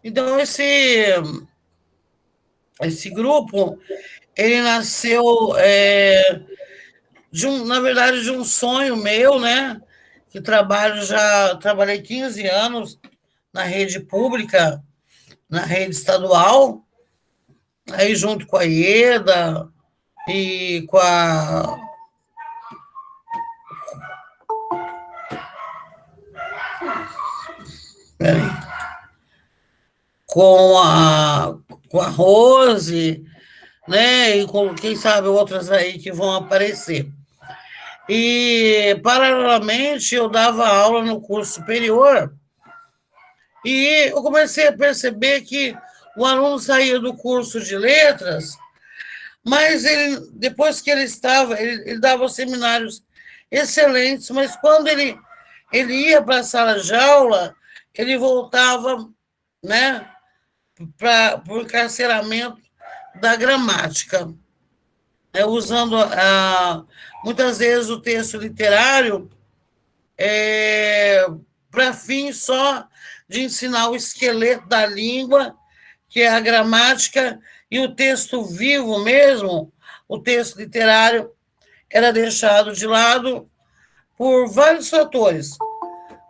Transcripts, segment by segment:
Então, esse grupo, ele nasceu, na verdade, de um sonho meu, né? Que trabalhei 15 anos na rede pública, na rede estadual, aí junto com a IEDA e peraí, com a, com a Rose, né? E com, quem sabe, outras aí que vão aparecer. E, paralelamente, eu dava aula no curso superior e eu comecei a perceber que o aluno saía do curso de letras, mas ele, depois que ele dava seminários excelentes, mas quando ele ia para a sala de aula, ele voltava, né, para o encarceramento da gramática, né, usando muitas vezes o texto literário para fim só de ensinar o esqueleto da língua, que é a gramática, e o texto vivo mesmo, o texto literário, era deixado de lado por vários fatores,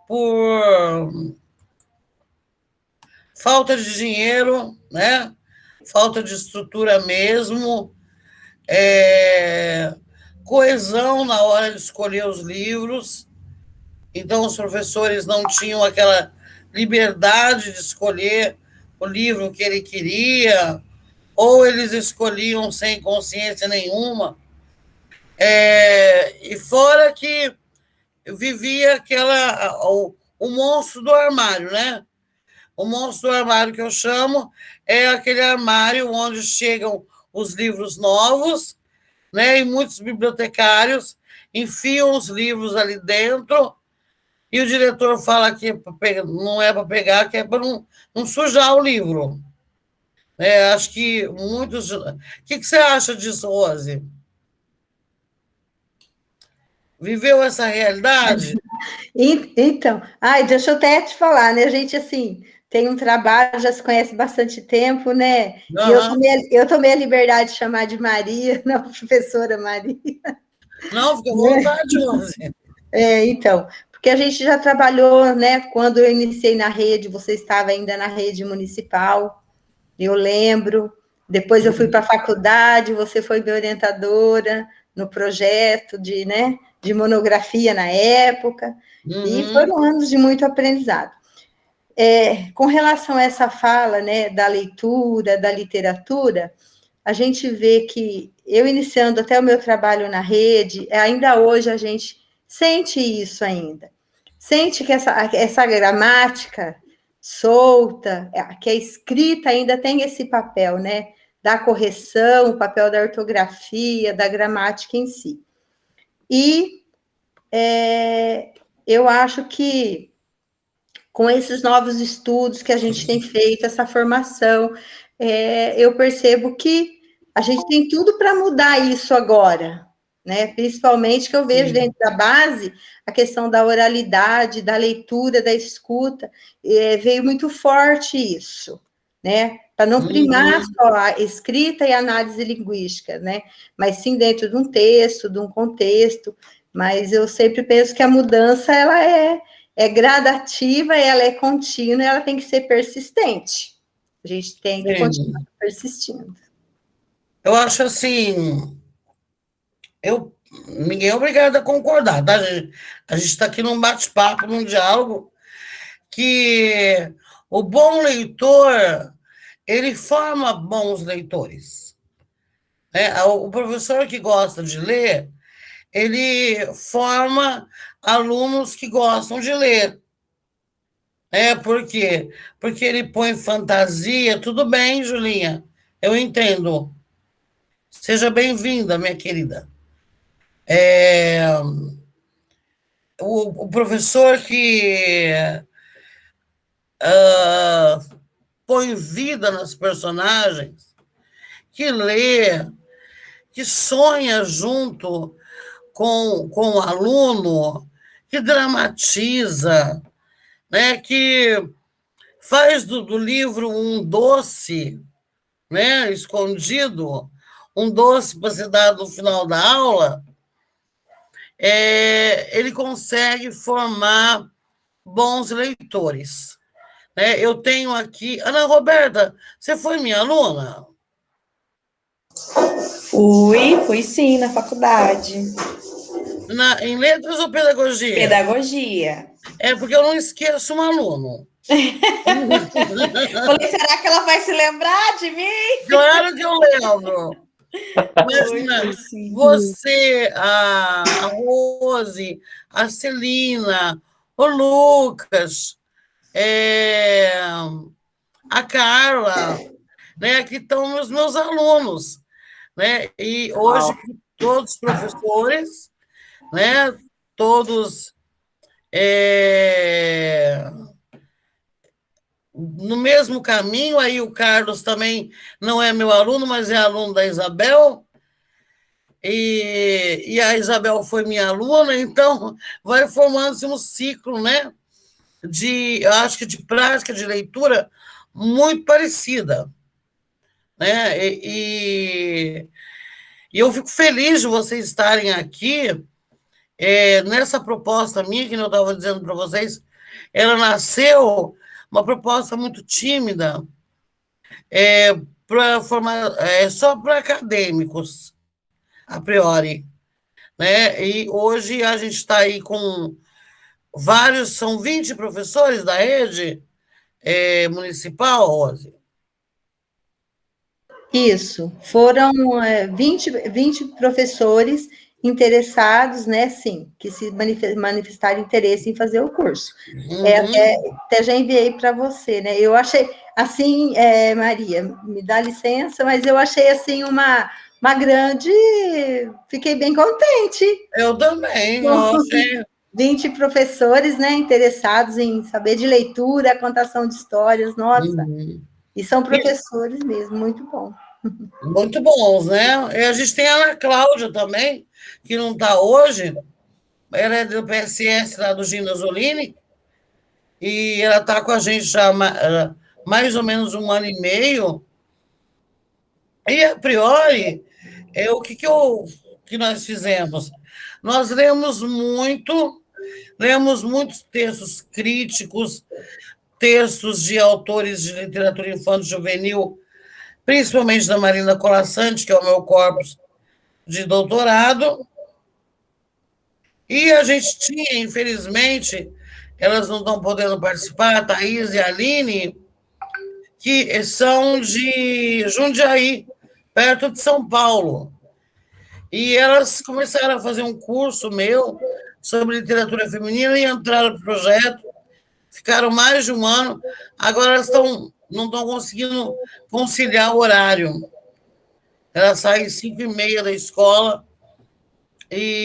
por falta de dinheiro, né? Falta de estrutura mesmo, coesão na hora de escolher os livros. Então, os professores não tinham aquela liberdade de escolher o livro que ele queria, ou eles escolhiam sem consciência nenhuma. E fora que vivia o monstro do armário, né? O monstro do armário que eu chamo é aquele armário onde chegam os livros novos, né? E muitos bibliotecários enfiam os livros ali dentro e o diretor fala que não é para pegar, que é para não sujar o livro. Acho que muitos. O que você acha disso, Rose? Viveu essa realidade? Então, ai, deixa eu até te falar, né? A gente, assim, tem um trabalho, já se conhece bastante tempo, né? E Uhum. eu tomei a liberdade de chamar de Maria, não, professora Maria, Não, fica à né? vontade, Rose. Então, porque a gente já trabalhou, né? Quando eu iniciei na rede, você estava ainda na rede municipal, eu lembro. Depois eu fui para a faculdade, você foi minha orientadora no projeto de, né, de monografia na época, e Uhum. foram anos de muito aprendizado. Com relação a essa fala, né, da leitura, da literatura, a gente vê que eu iniciando até o meu trabalho na rede, ainda hoje a gente sente isso ainda. Sente que essa gramática solta, que a escrita ainda tem esse papel, né? Da correção, o papel da ortografia, da gramática em si. E eu acho que com esses novos estudos que a gente tem feito, essa formação, eu percebo que a gente tem tudo para mudar isso agora, né? Principalmente que eu vejo Sim. dentro da base a questão da oralidade, da leitura, da escuta, veio muito forte isso, né? Para não primar Uhum. só a escrita e a análise linguística, né? Mas sim dentro de um texto, de um contexto. Mas eu sempre penso que a mudança ela é gradativa, ela é contínua, ela tem que ser persistente. A gente tem que continuar Sim. persistindo. Eu acho assim, ninguém é obrigado a concordar, tá? A gente está aqui num bate-papo, num diálogo, que o bom leitor, ele forma bons leitores, né? O professor que gosta de ler, ele forma alunos que gostam de ler. Por quê? Porque ele põe fantasia. Tudo bem, Julinha, eu entendo. Seja bem-vinda, minha querida. O professor que põe vida nas personagens, que lê, que sonha junto com o aluno, que dramatiza, né? Que faz do livro um doce, né, escondido, um doce para ser dado no final da aula, ele consegue formar bons leitores. Né? Eu tenho aqui... Ana Roberta, você foi minha aluna? Fui sim, na faculdade. Em letras ou pedagogia? Pedagogia. Porque eu não esqueço um aluno. Falei, será que ela vai se lembrar de mim? Claro que eu lembro. Mas, você, a Rose, a Celina, o Lucas, a Carla, né, que estão os meus alunos. Né? E hoje, todos os professores, né, todos no mesmo caminho. Aí o Carlos também não é meu aluno, mas é aluno da Isabel, e a Isabel foi minha aluna, então vai formando-se um ciclo, né, eu acho que de prática de leitura muito parecida, né, e eu fico feliz de vocês estarem aqui. Nessa proposta minha, que eu estava dizendo para vocês, ela nasceu uma proposta muito tímida, para formar, só para acadêmicos, a priori. Né? E hoje a gente está aí com vários, são 20 professores da rede municipal, Rose? Isso, foram 20 professores interessados, né, sim, que se manifestaram interesse em fazer o curso. Até já enviei para você, né, eu achei, assim, Maria, me dá licença, mas eu achei, assim, uma grande... Fiquei bem contente. Eu também, eu achei... 20 professores, né, interessados em saber de leitura, contação de histórias, nossa... E são professores mesmo, muito bom. Muito bons, né? E a gente tem a Ana Cláudia também, que não está hoje, ela é do PSS lá do Gina Zolini, e ela está com a gente já mais ou menos 1 ano e meio. E, a priori, o que nós fizemos? Nós lemos muitos textos críticos, textos de autores de literatura infanto-juvenil, principalmente da Marina Colasanti, que é o meu corpus de doutorado, e a gente tinha, infelizmente, elas não estão podendo participar, a Thaís e a Aline, que são de Jundiaí, perto de São Paulo. E elas começaram a fazer um curso meu sobre literatura feminina e entraram no projeto, ficaram mais de 1 ano, agora elas não estão conseguindo conciliar o horário. Elas saem 5h30 da escola,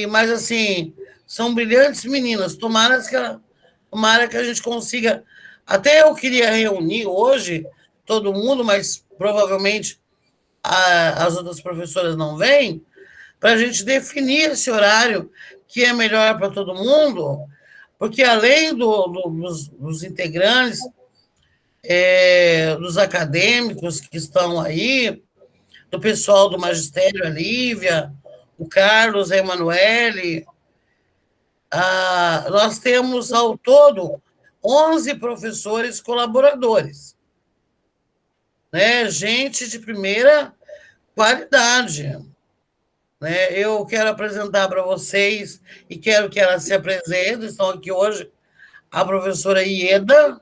mas, assim, são brilhantes meninas. Tomara que a gente consiga... Até eu queria reunir hoje todo mundo, mas provavelmente as outras professoras não vêm, para a gente definir esse horário que é melhor para todo mundo, porque além dos integrantes, dos acadêmicos que estão aí, do pessoal do magistério, a Lívia, o Carlos, a Emanuele, nós temos ao todo 11 professores colaboradores, né? Gente de primeira qualidade. Né? Eu quero apresentar para vocês e quero que elas se apresentem. Estão aqui hoje a professora Ieda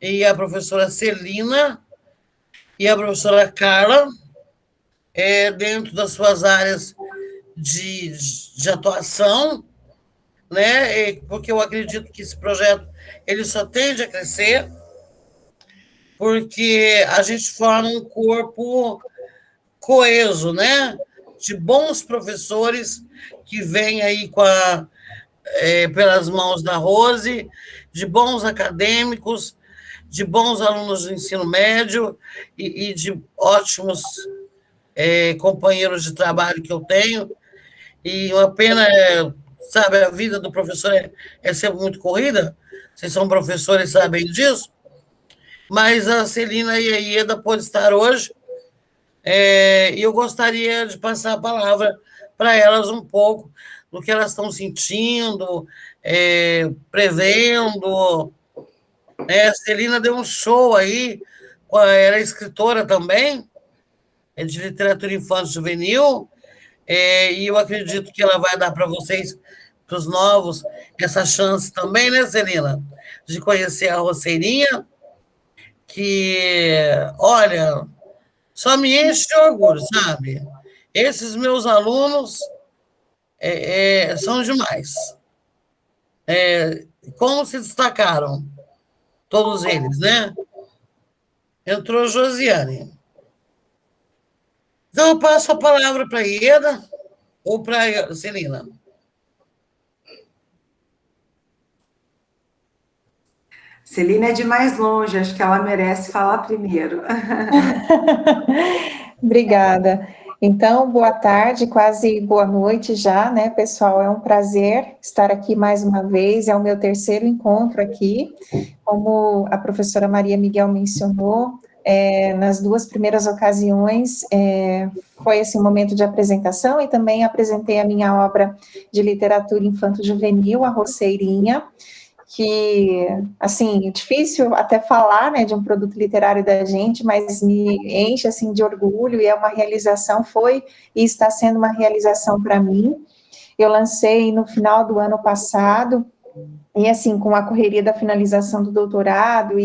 e a professora Celina e a professora Carla, dentro das suas áreas de atuação, né? Porque eu acredito que esse projeto ele só tende a crescer, porque a gente forma um corpo coeso, né? De bons professores que vêm aí pelas mãos da Rose, de bons acadêmicos, de bons alunos do ensino médio e de ótimos companheiros de trabalho que eu tenho. E uma pena, sabe, a vida do professor é sempre muito corrida, vocês são professores, sabem disso, mas a Celina e a Ieda podem estar hoje, e eu gostaria de passar a palavra para elas um pouco do que elas estão sentindo, prevendo. A Celina deu um show aí, ela é escritora também, é de literatura infantil e juvenil, e eu acredito que ela vai dar para vocês, para os novos, essa chance também, né, Celina? De conhecer a Roceirinha, que, olha, só me enche de orgulho, sabe? Esses meus alunos são demais. Como se destacaram, todos eles, né? Entrou Josiane. Então, eu passo a palavra para a Ieda ou para a Celina. Celina é de mais longe, acho que ela merece falar primeiro. Obrigada. Então, boa tarde, quase boa noite já, né, pessoal? É um prazer estar aqui mais uma vez, é o meu terceiro encontro aqui. Como a professora Maria Miguel mencionou, nas duas primeiras ocasiões, foi esse momento de apresentação e também apresentei a minha obra de literatura infanto-juvenil, A Roceirinha, que, assim, é difícil até falar, né, de um produto literário da gente, mas me enche, assim, de orgulho e é uma realização, foi e está sendo uma realização para mim. Eu lancei no final do ano passado, e, assim, com a correria da finalização do doutorado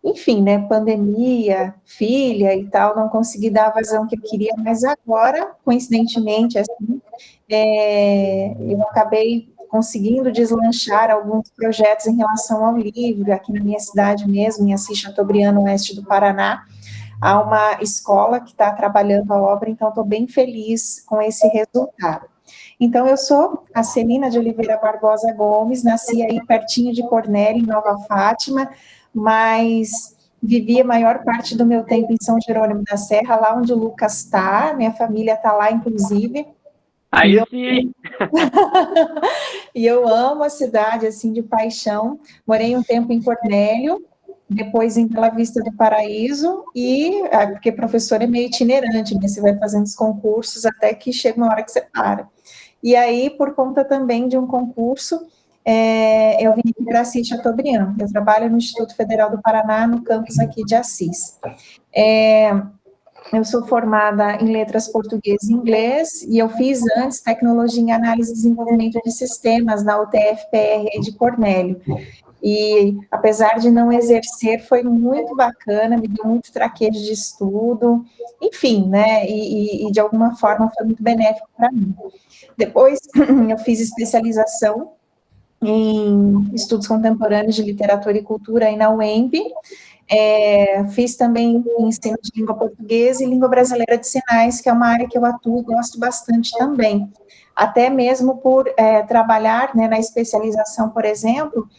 enfim, né, pandemia, filha e tal, não consegui dar a vazão que eu queria, mas agora, coincidentemente, assim, eu acabei conseguindo deslanchar alguns projetos em relação ao livro, aqui na minha cidade mesmo, em Assis Chateaubriand, no oeste do Paraná, há uma escola que está trabalhando a obra, então estou bem feliz com esse resultado. Então, eu sou a Celina de Oliveira Barbosa Gomes, nasci aí pertinho de Cornélio, em Nova Fátima, mas vivi a maior parte do meu tempo em São Jerônimo da Serra, lá onde o Lucas está, minha família está lá, inclusive. Aí sim! E eu amo a cidade, assim, de paixão. Morei um tempo em Cornélio, depois em Bela Vista do Paraíso, porque professor é meio itinerante, né? Você vai fazendo os concursos até que chega uma hora que você para. E aí, por conta também de um concurso, eu vim aqui para Assis Chateaubriand. Eu trabalho no Instituto Federal do Paraná, no campus aqui de Assis. Eu sou formada em letras português e inglês, e eu fiz antes tecnologia em análise e desenvolvimento de sistemas na UTF-PR de Cornélio. E, apesar de não exercer, foi muito bacana, me deu muito traquejo de estudo, enfim, né, e de alguma forma foi muito benéfico para mim. Depois, eu fiz especialização em estudos contemporâneos de literatura e cultura aí na UEMP, fiz também ensino de língua portuguesa e língua brasileira de sinais, que é uma área que eu atuo e gosto bastante também, até mesmo por trabalhar, né, na especialização, por exemplo,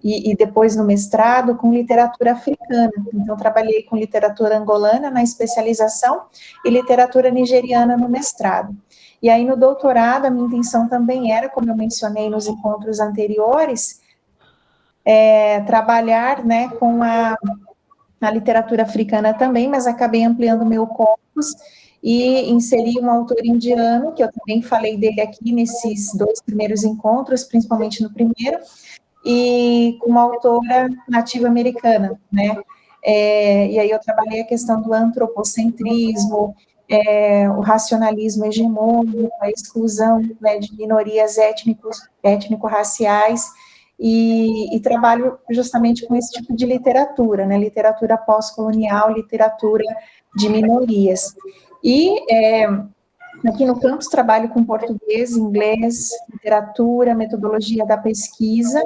e depois no mestrado, com literatura africana. Então, trabalhei com literatura angolana na especialização e literatura nigeriana no mestrado. E aí, no doutorado, a minha intenção também era, como eu mencionei nos encontros anteriores, trabalhar, né, com a literatura africana também, mas acabei ampliando o meu corpus e inseri um autor indiano, que eu também falei dele aqui nesses dois primeiros encontros, principalmente no primeiro, e com uma autora nativa americana, né? E aí eu trabalhei a questão do antropocentrismo, o racionalismo hegemônico, a exclusão, né, de minorias étnico-raciais, e trabalho justamente com esse tipo de literatura, né, literatura pós-colonial, literatura de minorias. E aqui no campus trabalho com português, inglês, literatura, metodologia da pesquisa,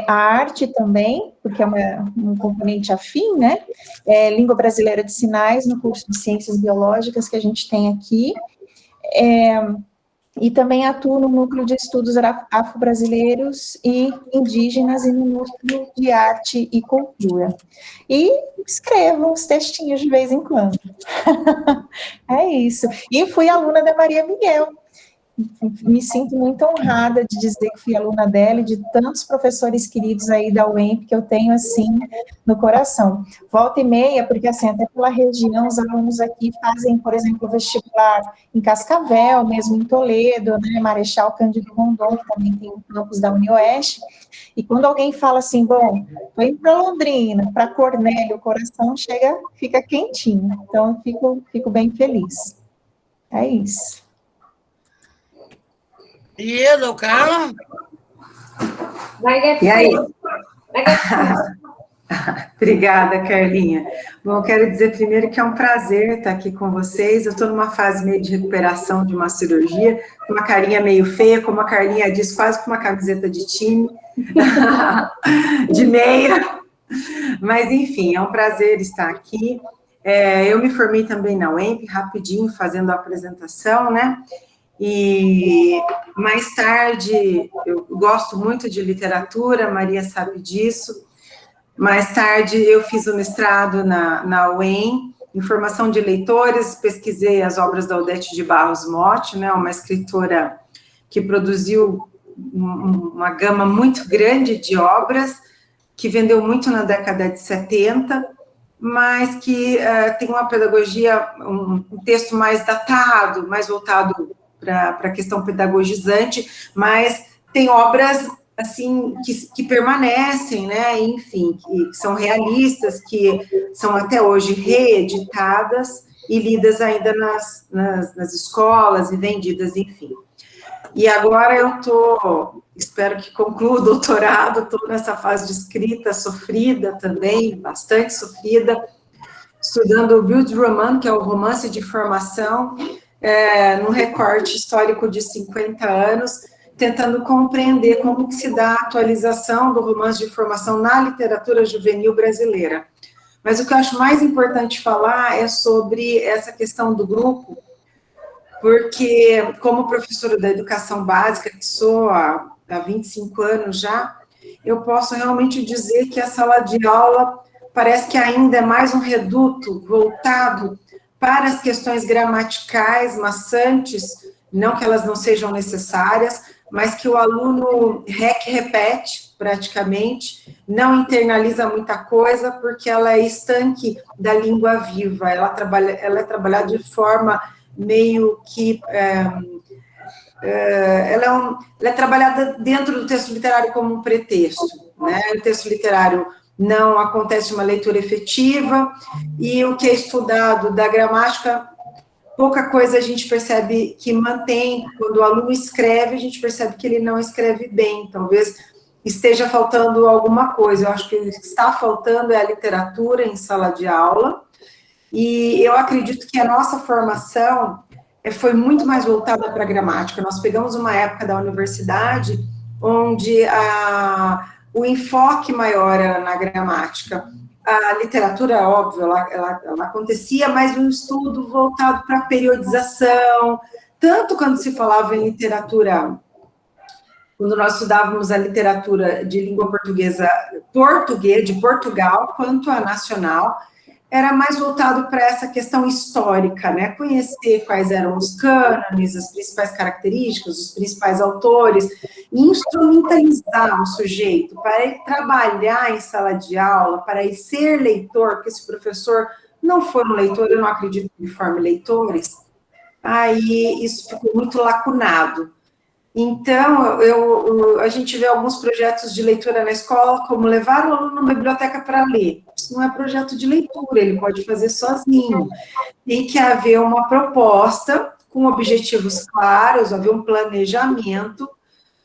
a arte também, porque é um componente afim, né, língua brasileira de sinais no curso de ciências biológicas que a gente tem aqui, e também atuo no núcleo de estudos afro-brasileiros e indígenas e no núcleo de arte e cultura. E escrevo uns textinhos de vez em quando. É isso. E fui aluna da Maria Miguel. me sinto muito honrada de dizer que fui aluna dela e de tantos professores queridos aí da UEMP que eu tenho, assim, no coração. Volta e meia, porque, assim, até pela região, os alunos aqui fazem, por exemplo, vestibular em Cascavel, mesmo em Toledo, né, Marechal Cândido Rondon, que também tem um campus da UniOeste, e quando alguém fala assim, bom, estou indo para Londrina, para Cornélio, o coração fica quentinho, então eu fico bem feliz. É isso. E eu, Carla? E aí? Obrigada, Carlinha. Bom, eu quero dizer primeiro que é um prazer estar aqui com vocês. Eu estou numa fase meio de recuperação de uma cirurgia, com uma carinha meio feia, como a Carlinha diz, quase com uma camiseta de time, de meia. Mas, enfim, é um prazer estar aqui. Eu me formei também na UEMP, rapidinho, fazendo a apresentação, né? E mais tarde, eu gosto muito de literatura, a Maria sabe disso. Mais tarde, eu fiz o mestrado na UEM, em formação de leitores, pesquisei as obras da Odete de Barros Motti, né, uma escritora que produziu uma gama muito grande de obras, que vendeu muito na década de 70, mas que tem uma pedagogia, um texto mais datado, mais voltado para a questão pedagogizante, mas tem obras assim, que permanecem, né, enfim, que são realistas, que são até hoje reeditadas e lidas ainda nas escolas e vendidas, enfim. E agora eu espero que conclua o doutorado, estou nessa fase de escrita sofrida também, bastante sofrida, estudando o Bildroman, que é o romance de formação, num recorte histórico de 50 anos, tentando compreender como que se dá a atualização do romance de formação na literatura juvenil brasileira. Mas o que eu acho mais importante falar é sobre essa questão do grupo, porque, como professora da educação básica, que sou há 25 anos já, eu posso realmente dizer que a sala de aula parece que ainda é mais um reduto voltado para as questões gramaticais, maçantes, não que elas não sejam necessárias, mas que o aluno repete praticamente, não internaliza muita coisa, porque ela é estanque da língua viva, ela é trabalhada de forma meio que... ela é trabalhada dentro do texto literário como um pretexto, né? O texto literário não acontece uma leitura efetiva, e o que é estudado da gramática, pouca coisa a gente percebe que mantém. Quando o aluno escreve, a gente percebe que ele não escreve bem, talvez esteja faltando alguma coisa. Eu acho que o que está faltando é a literatura em sala de aula, e eu acredito que a nossa formação foi muito mais voltada para a gramática. Nós pegamos uma época da universidade onde o enfoque maior era na gramática. A literatura, óbvio, ela acontecia, mas um estudo voltado para a periodização, tanto quando se falava em literatura, quando nós estudávamos a literatura de língua portuguesa, de Portugal, quanto a nacional, era mais voltado para essa questão histórica, né? Conhecer quais eram os cânones, as principais características, os principais autores, e instrumentalizar o sujeito para ele trabalhar em sala de aula, para ele ser leitor, porque se o professor não for um leitor, eu não acredito que ele forme leitores, aí isso ficou muito lacunado. Então, a gente vê alguns projetos de leitura na escola, como levar o aluno numa biblioteca para ler. Isso não é projeto de leitura, ele pode fazer sozinho. Tem que haver uma proposta com objetivos claros, haver um planejamento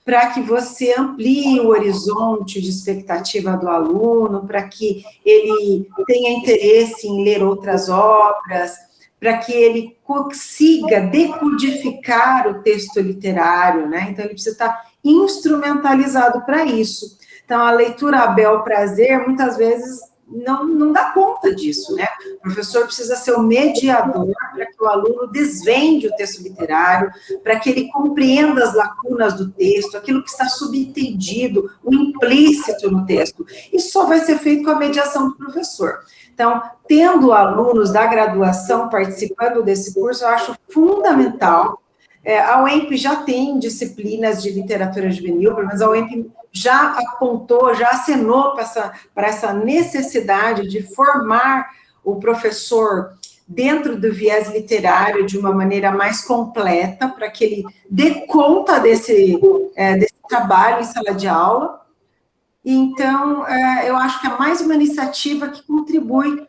para que você amplie o horizonte de expectativa do aluno, para que ele tenha interesse em ler outras obras, para que ele consiga decodificar o texto literário, né? Então, ele precisa estar instrumentalizado para isso. Então, a leitura a bel prazer, muitas vezes, não dá conta disso, né? O professor precisa ser o mediador para que o aluno desvende o texto literário, para que ele compreenda as lacunas do texto, aquilo que está subentendido, o implícito no texto. Isso só vai ser feito com a mediação do professor. Então, tendo alunos da graduação participando desse curso, eu acho fundamental A UEMP já tem disciplinas de literatura juvenil, pelo menos a UEMP já apontou, já acenou para essa necessidade de formar o professor dentro do viés literário de uma maneira mais completa, para que ele dê conta desse trabalho em sala de aula. Então, eu acho que é mais uma iniciativa que contribui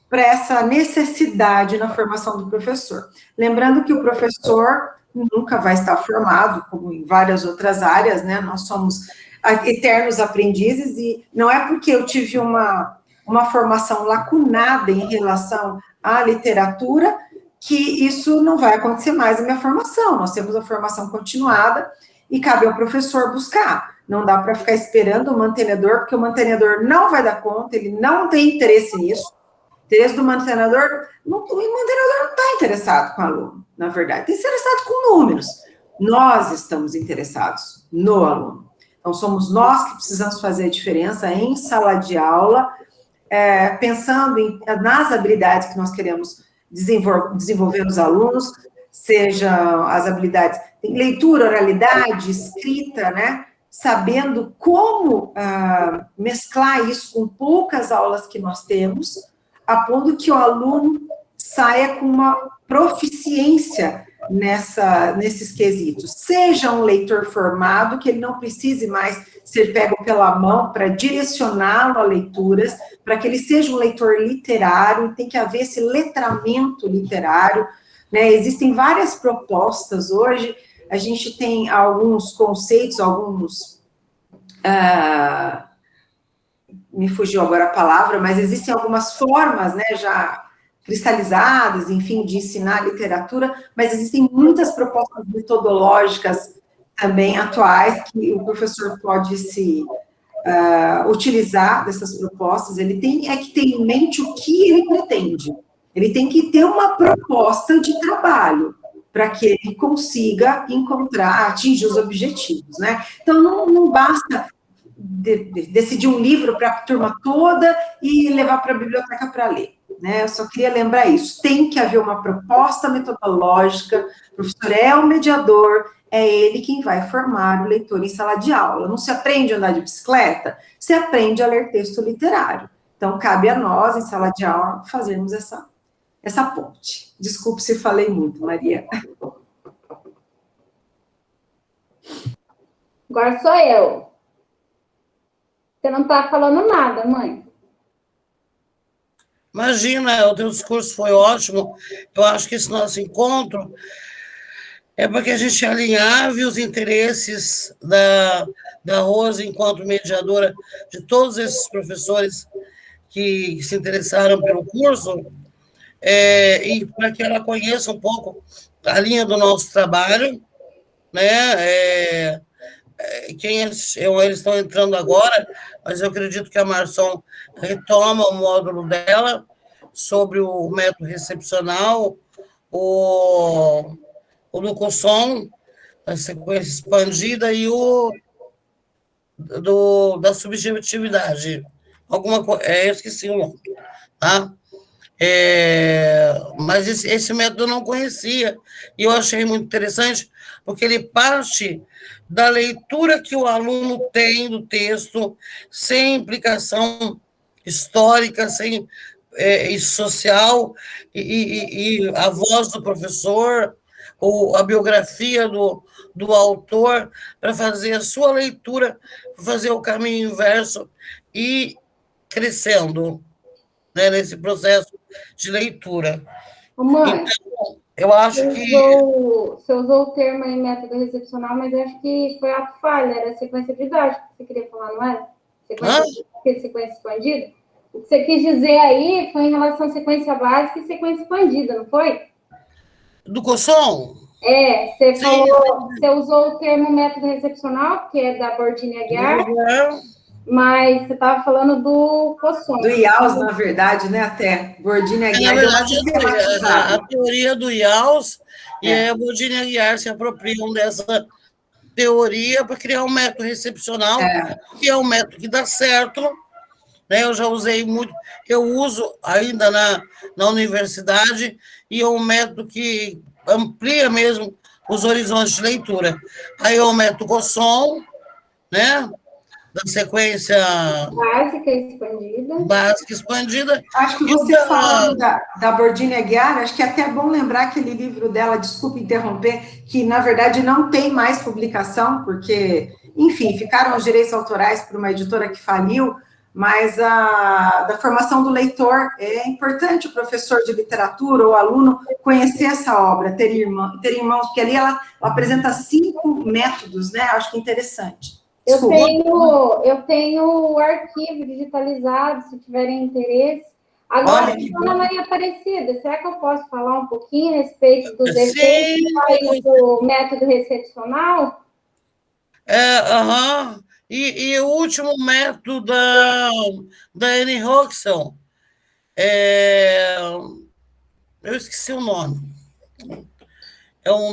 para essa necessidade na formação do professor. Lembrando que o professor nunca vai estar formado, como em várias outras áreas, né? Nós somos eternos aprendizes, e não é porque eu tive uma formação lacunada em relação à literatura que isso não vai acontecer mais na minha formação. Nós temos a formação continuada e cabe ao professor buscar. Não dá para ficar esperando o mantenedor, porque o mantenedor não vai dar conta, ele não tem interesse nisso. O interesse do mantenedor, o mantenedor não está interessado com o aluno, na verdade, está interessado com números. Nós estamos interessados no aluno. Então, somos nós que precisamos fazer a diferença em sala de aula, pensando nas habilidades que nós queremos desenvolver nos alunos, sejam as habilidades de leitura, oralidade, escrita, né? Sabendo como mesclar isso com poucas aulas que nós temos, a ponto que o aluno saia com uma proficiência nesses quesitos. Seja um leitor formado, que ele não precise mais ser pego pela mão para direcioná-lo a leituras, para que ele seja um leitor literário, tem que haver esse letramento literário, né? Existem várias propostas hoje, a gente tem alguns conceitos, me fugiu agora a palavra, mas existem algumas formas, né, já cristalizadas, enfim, de ensinar literatura, mas existem muitas propostas metodológicas também atuais que o professor pode se utilizar dessas propostas. Ele tem que ter em mente o que ele pretende. Ele tem que ter uma proposta de trabalho para que ele consiga atingir os objetivos, né? Então, não basta decidir um livro para a turma toda e levar para a biblioteca para ler, né? Eu só queria lembrar isso. Tem que haver uma proposta metodológica, o professor é o mediador, é ele quem vai formar o leitor em sala de aula. Não se aprende a andar de bicicleta, se aprende a ler texto literário. Então, cabe a nós, em sala de aula, fazermos essa ponte. Desculpe se falei muito, Maria. Agora sou eu. Você não está falando nada, mãe. Imagina, o teu discurso foi ótimo. Eu acho que esse nosso encontro é para que a gente alinhave os interesses da Rose enquanto mediadora de todos esses professores que se interessaram pelo curso, e para que ela conheça um pouco a linha do nosso trabalho, né? Eles estão entrando agora, mas eu acredito que a Marção retoma o módulo dela sobre o método recepcional, o Lucosson, a sequência expandida, e da subjetividade. Eu esqueci o nome, tá? Mas esse método eu não conhecia, e eu achei muito interessante, porque ele parte da leitura que o aluno tem do texto, sem implicação histórica, sem social, e a voz do professor, ou a biografia do autor, para fazer a sua leitura, fazer o caminho inverso e crescendo, né, nesse processo de leitura. Mãe, então, eu acho você usou o termo aí, método recepcional, mas acho que foi ato falha, era sequência didática que você queria falar, não era? Sequência expandida? O que você quis dizer aí foi em relação à sequência básica e sequência expandida, não foi? Do Cosson? Você falou, você usou o termo método recepcional, que é da Bordini Aguiar, mas você estava falando do Cosson. Do Yaus, na verdade, né, até. Bordini Aguiar. Na verdade, a teoria do Yaus e a Bordini Aguiar se apropriam dessa teoria para criar um método recepcional, que é um método que dá certo, né? Eu já usei muito, eu uso ainda na universidade, e é um método que amplia mesmo os horizontes de leitura. Aí o método Gosson, né? Da sequência Básica e expandida. básica expandida. Acho que você falando da Bordini Aguiar, acho que é até bom lembrar aquele livro dela, desculpe interromper, que na verdade não tem mais publicação, porque, enfim, ficaram os direitos autorais para uma editora que faliu, mas da formação do leitor, é importante o professor de literatura ou aluno conhecer essa obra, ter irmãos, porque ali ela apresenta 5 métodos, né? Acho que é interessante. Eu tenho o arquivo digitalizado, se tiverem interesse. Agora, Dona Maria Aparecida, será que eu posso falar um pouquinho a respeito dos efeitos do método recepcional? E o último método da Annie Roxon, eu esqueci o nome.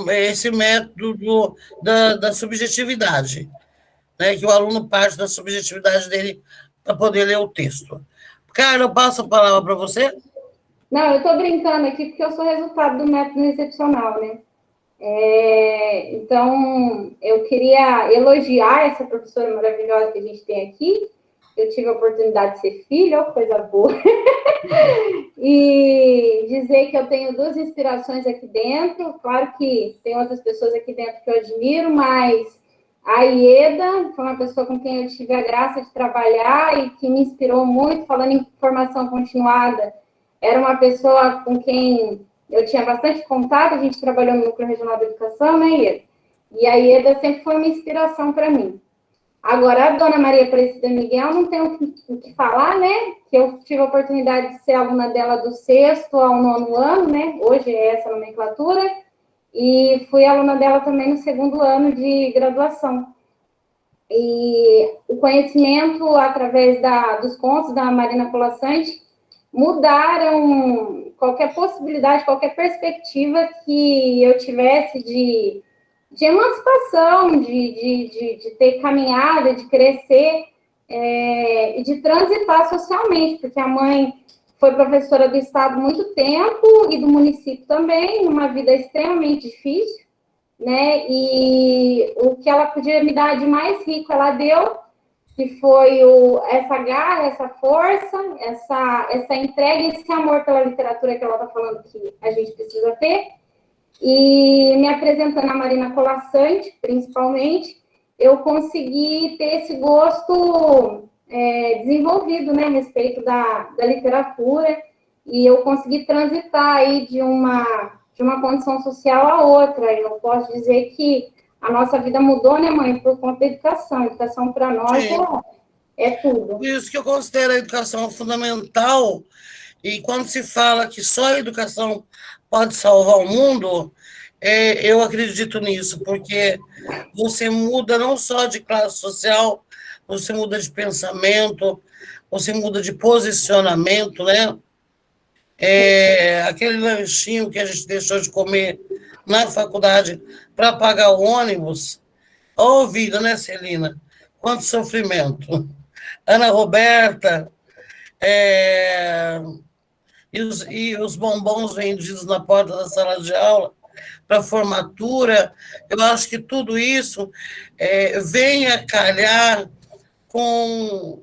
Esse método da subjetividade, né, que o aluno parte da subjetividade dele para poder ler o texto. Carla, eu passo a palavra para você? Não, eu estou brincando aqui porque eu sou resultado do método recepcional, né? Então, eu queria elogiar essa professora maravilhosa que a gente tem aqui. Eu tive a oportunidade de ser filha, ó, coisa boa. E dizer que eu tenho 2 inspirações aqui dentro. Claro que tem outras pessoas aqui dentro que eu admiro, mas a Ieda foi uma pessoa com quem eu tive a graça de trabalhar e que me inspirou muito, falando em formação continuada. Era uma pessoa com quem eu tinha bastante contato, a gente trabalhou no Núcleo Regional da Educação, né, Ieda? E a Ieda sempre foi uma inspiração para mim. Agora, a Dona Maria Aparecida Miguel, não tenho o que falar, né? Que eu tive a oportunidade de ser aluna dela do 6º ao 9º ano, né? Hoje é essa nomenclatura. E fui aluna dela também no 2º ano de graduação. E o conhecimento, através dos contos da Marina Colasanti, mudaram qualquer possibilidade, qualquer perspectiva que eu tivesse de emancipação, de ter caminhada, de crescer e de transitar socialmente, porque a mãe foi professora do Estado há muito tempo e do município também, numa vida extremamente difícil, né? E o que ela podia me dar de mais rico, ela deu, que foi essa garra, essa força, essa entrega, esse amor pela literatura que ela está falando que a gente precisa ter. E me apresentando a Marina Colasanti, principalmente, eu consegui ter esse gosto desenvolvido, né, a respeito da literatura, e eu consegui transitar aí de uma condição social a outra. Eu posso dizer que a nossa vida mudou, né, mãe, por conta da educação. A educação para nós é tudo. Por isso que eu considero a educação fundamental, e quando se fala que só a educação pode salvar o mundo, eu acredito nisso, porque você muda não só de classe social, você muda de pensamento, você muda de posicionamento, né? Aquele lanchinho que a gente deixou de comer na faculdade para pagar o ônibus, ô vida, né, Celina? Quanto sofrimento. Ana Roberta, e os bombons vendidos na porta da sala de aula para formatura, eu acho que tudo isso vem a calhar com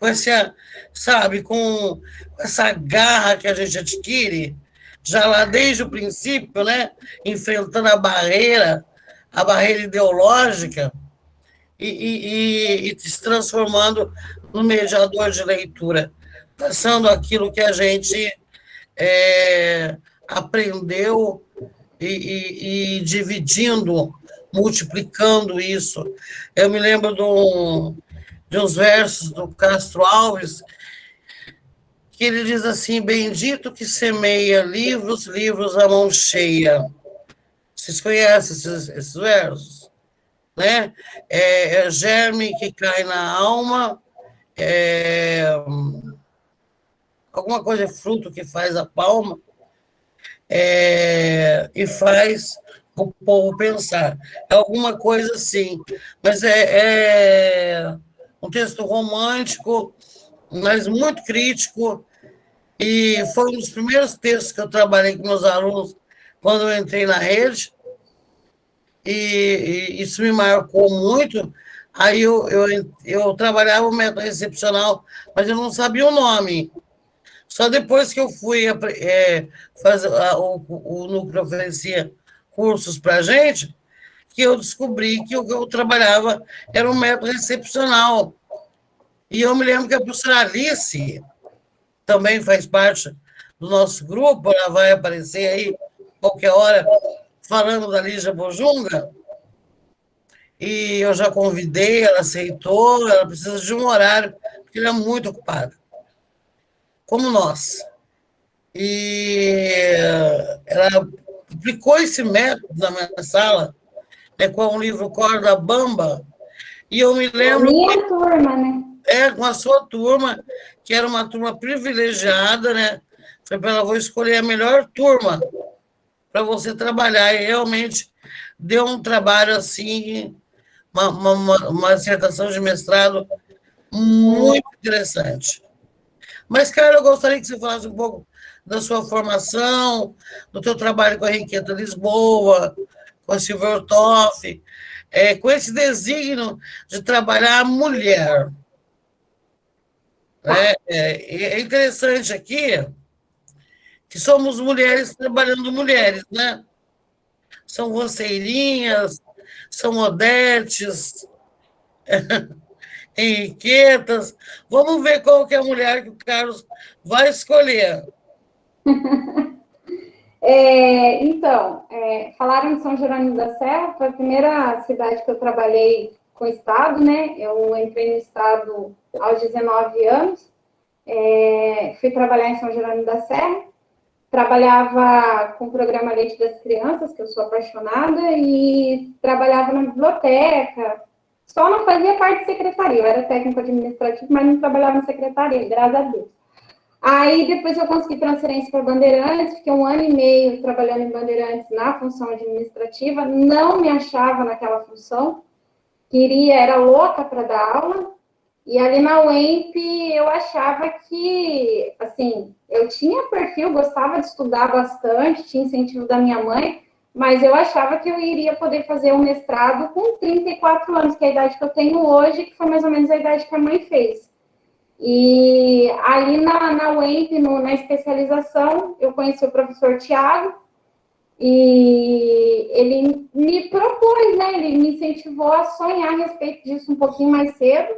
essa, sabe, com essa garra que a gente adquire, já lá desde o princípio, né, enfrentando a barreira ideológica, e se transformando no mediador de leitura, passando aquilo que a gente aprendeu e dividindo, multiplicando isso. Eu me lembro de uns versos do Castro Alves, que ele diz assim: bendito que semeia livros, livros à mão cheia. Vocês conhecem esses versos? Né? É germe que cai na alma, alguma coisa é fruto que faz a palma, e faz o povo pensar. É alguma coisa assim, mas é um texto romântico, mas muito crítico, e foi um dos primeiros textos que eu trabalhei com meus alunos quando eu entrei na rede, e isso me marcou muito. Aí eu trabalhava o método recepcional, mas eu não sabia o nome. Só depois que eu fui fazer, o núcleo oferecia cursos para a gente, que eu descobri que o que eu trabalhava era um método recepcional. E eu me lembro que a professora Alice também faz parte do nosso grupo, ela vai aparecer aí qualquer hora falando da Lígia Bojunga, e eu já convidei, ela aceitou, ela precisa de um horário, porque ela é muito ocupada, como nós. E ela aplicou esse método na minha sala, né, com o livro Corda Bamba, e eu me lembro... Minha turma, né? Com a sua turma, que era uma turma privilegiada, né? Foi para ela, vou escolher a melhor turma para você trabalhar, e realmente deu um trabalho assim, uma dissertação de mestrado muito interessante. Mas, cara, eu gostaria que você falasse um pouco da sua formação, do teu trabalho com a Henriqueta Lisboa, com a Silvia Ortoff, com esse desígnio de trabalhar a mulher. É interessante aqui que somos mulheres trabalhando mulheres, né? São roceirinhas, são Odetes, Henriquetas. Vamos ver qual que é a mulher que o Carlos vai escolher. Então, falaram de São Jerônimo da Serra, foi a primeira cidade que eu trabalhei com o Estado, né? Eu entrei no Estado aos 19 anos, fui trabalhar em São Jerônimo da Serra, trabalhava com o programa Leite das Crianças, que eu sou apaixonada, e trabalhava na biblioteca, só não fazia parte de secretaria, eu era técnico administrativo, mas não trabalhava na secretaria, graças a Deus. Aí, depois eu consegui transferência para Bandeirantes, fiquei 1 ano e meio trabalhando em Bandeirantes na função administrativa, não me achava naquela função, era louca para dar aula, e ali na UEMP eu achava que, assim, eu tinha perfil, gostava de estudar bastante, tinha incentivo da minha mãe, mas eu achava que eu iria poder fazer um mestrado com 34 anos, que é a idade que eu tenho hoje, que foi mais ou menos a idade que a mãe fez. E ali na UEMP, na especialização, eu conheci o professor Tiago, e ele me propôs, né, ele me incentivou a sonhar a respeito disso um pouquinho mais cedo,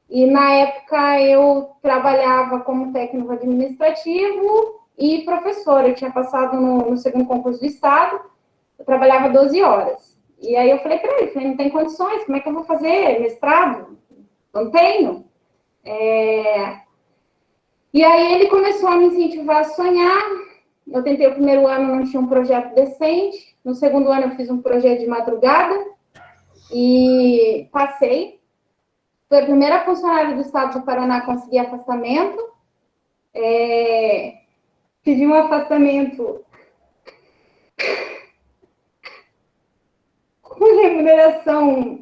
e na época eu trabalhava como técnico administrativo e professora, eu tinha passado no segundo concurso do Estado, eu trabalhava 12 horas, e aí eu falei para ele, não tem condições, como é que eu vou fazer mestrado? Não tenho. E aí ele começou a me incentivar a sonhar. Eu tentei o primeiro ano, não tinha um projeto decente. No segundo ano eu fiz um projeto de madrugada e passei. Fui a primeira funcionária do Estado do Paraná a conseguir afastamento. Pedi um afastamento com remuneração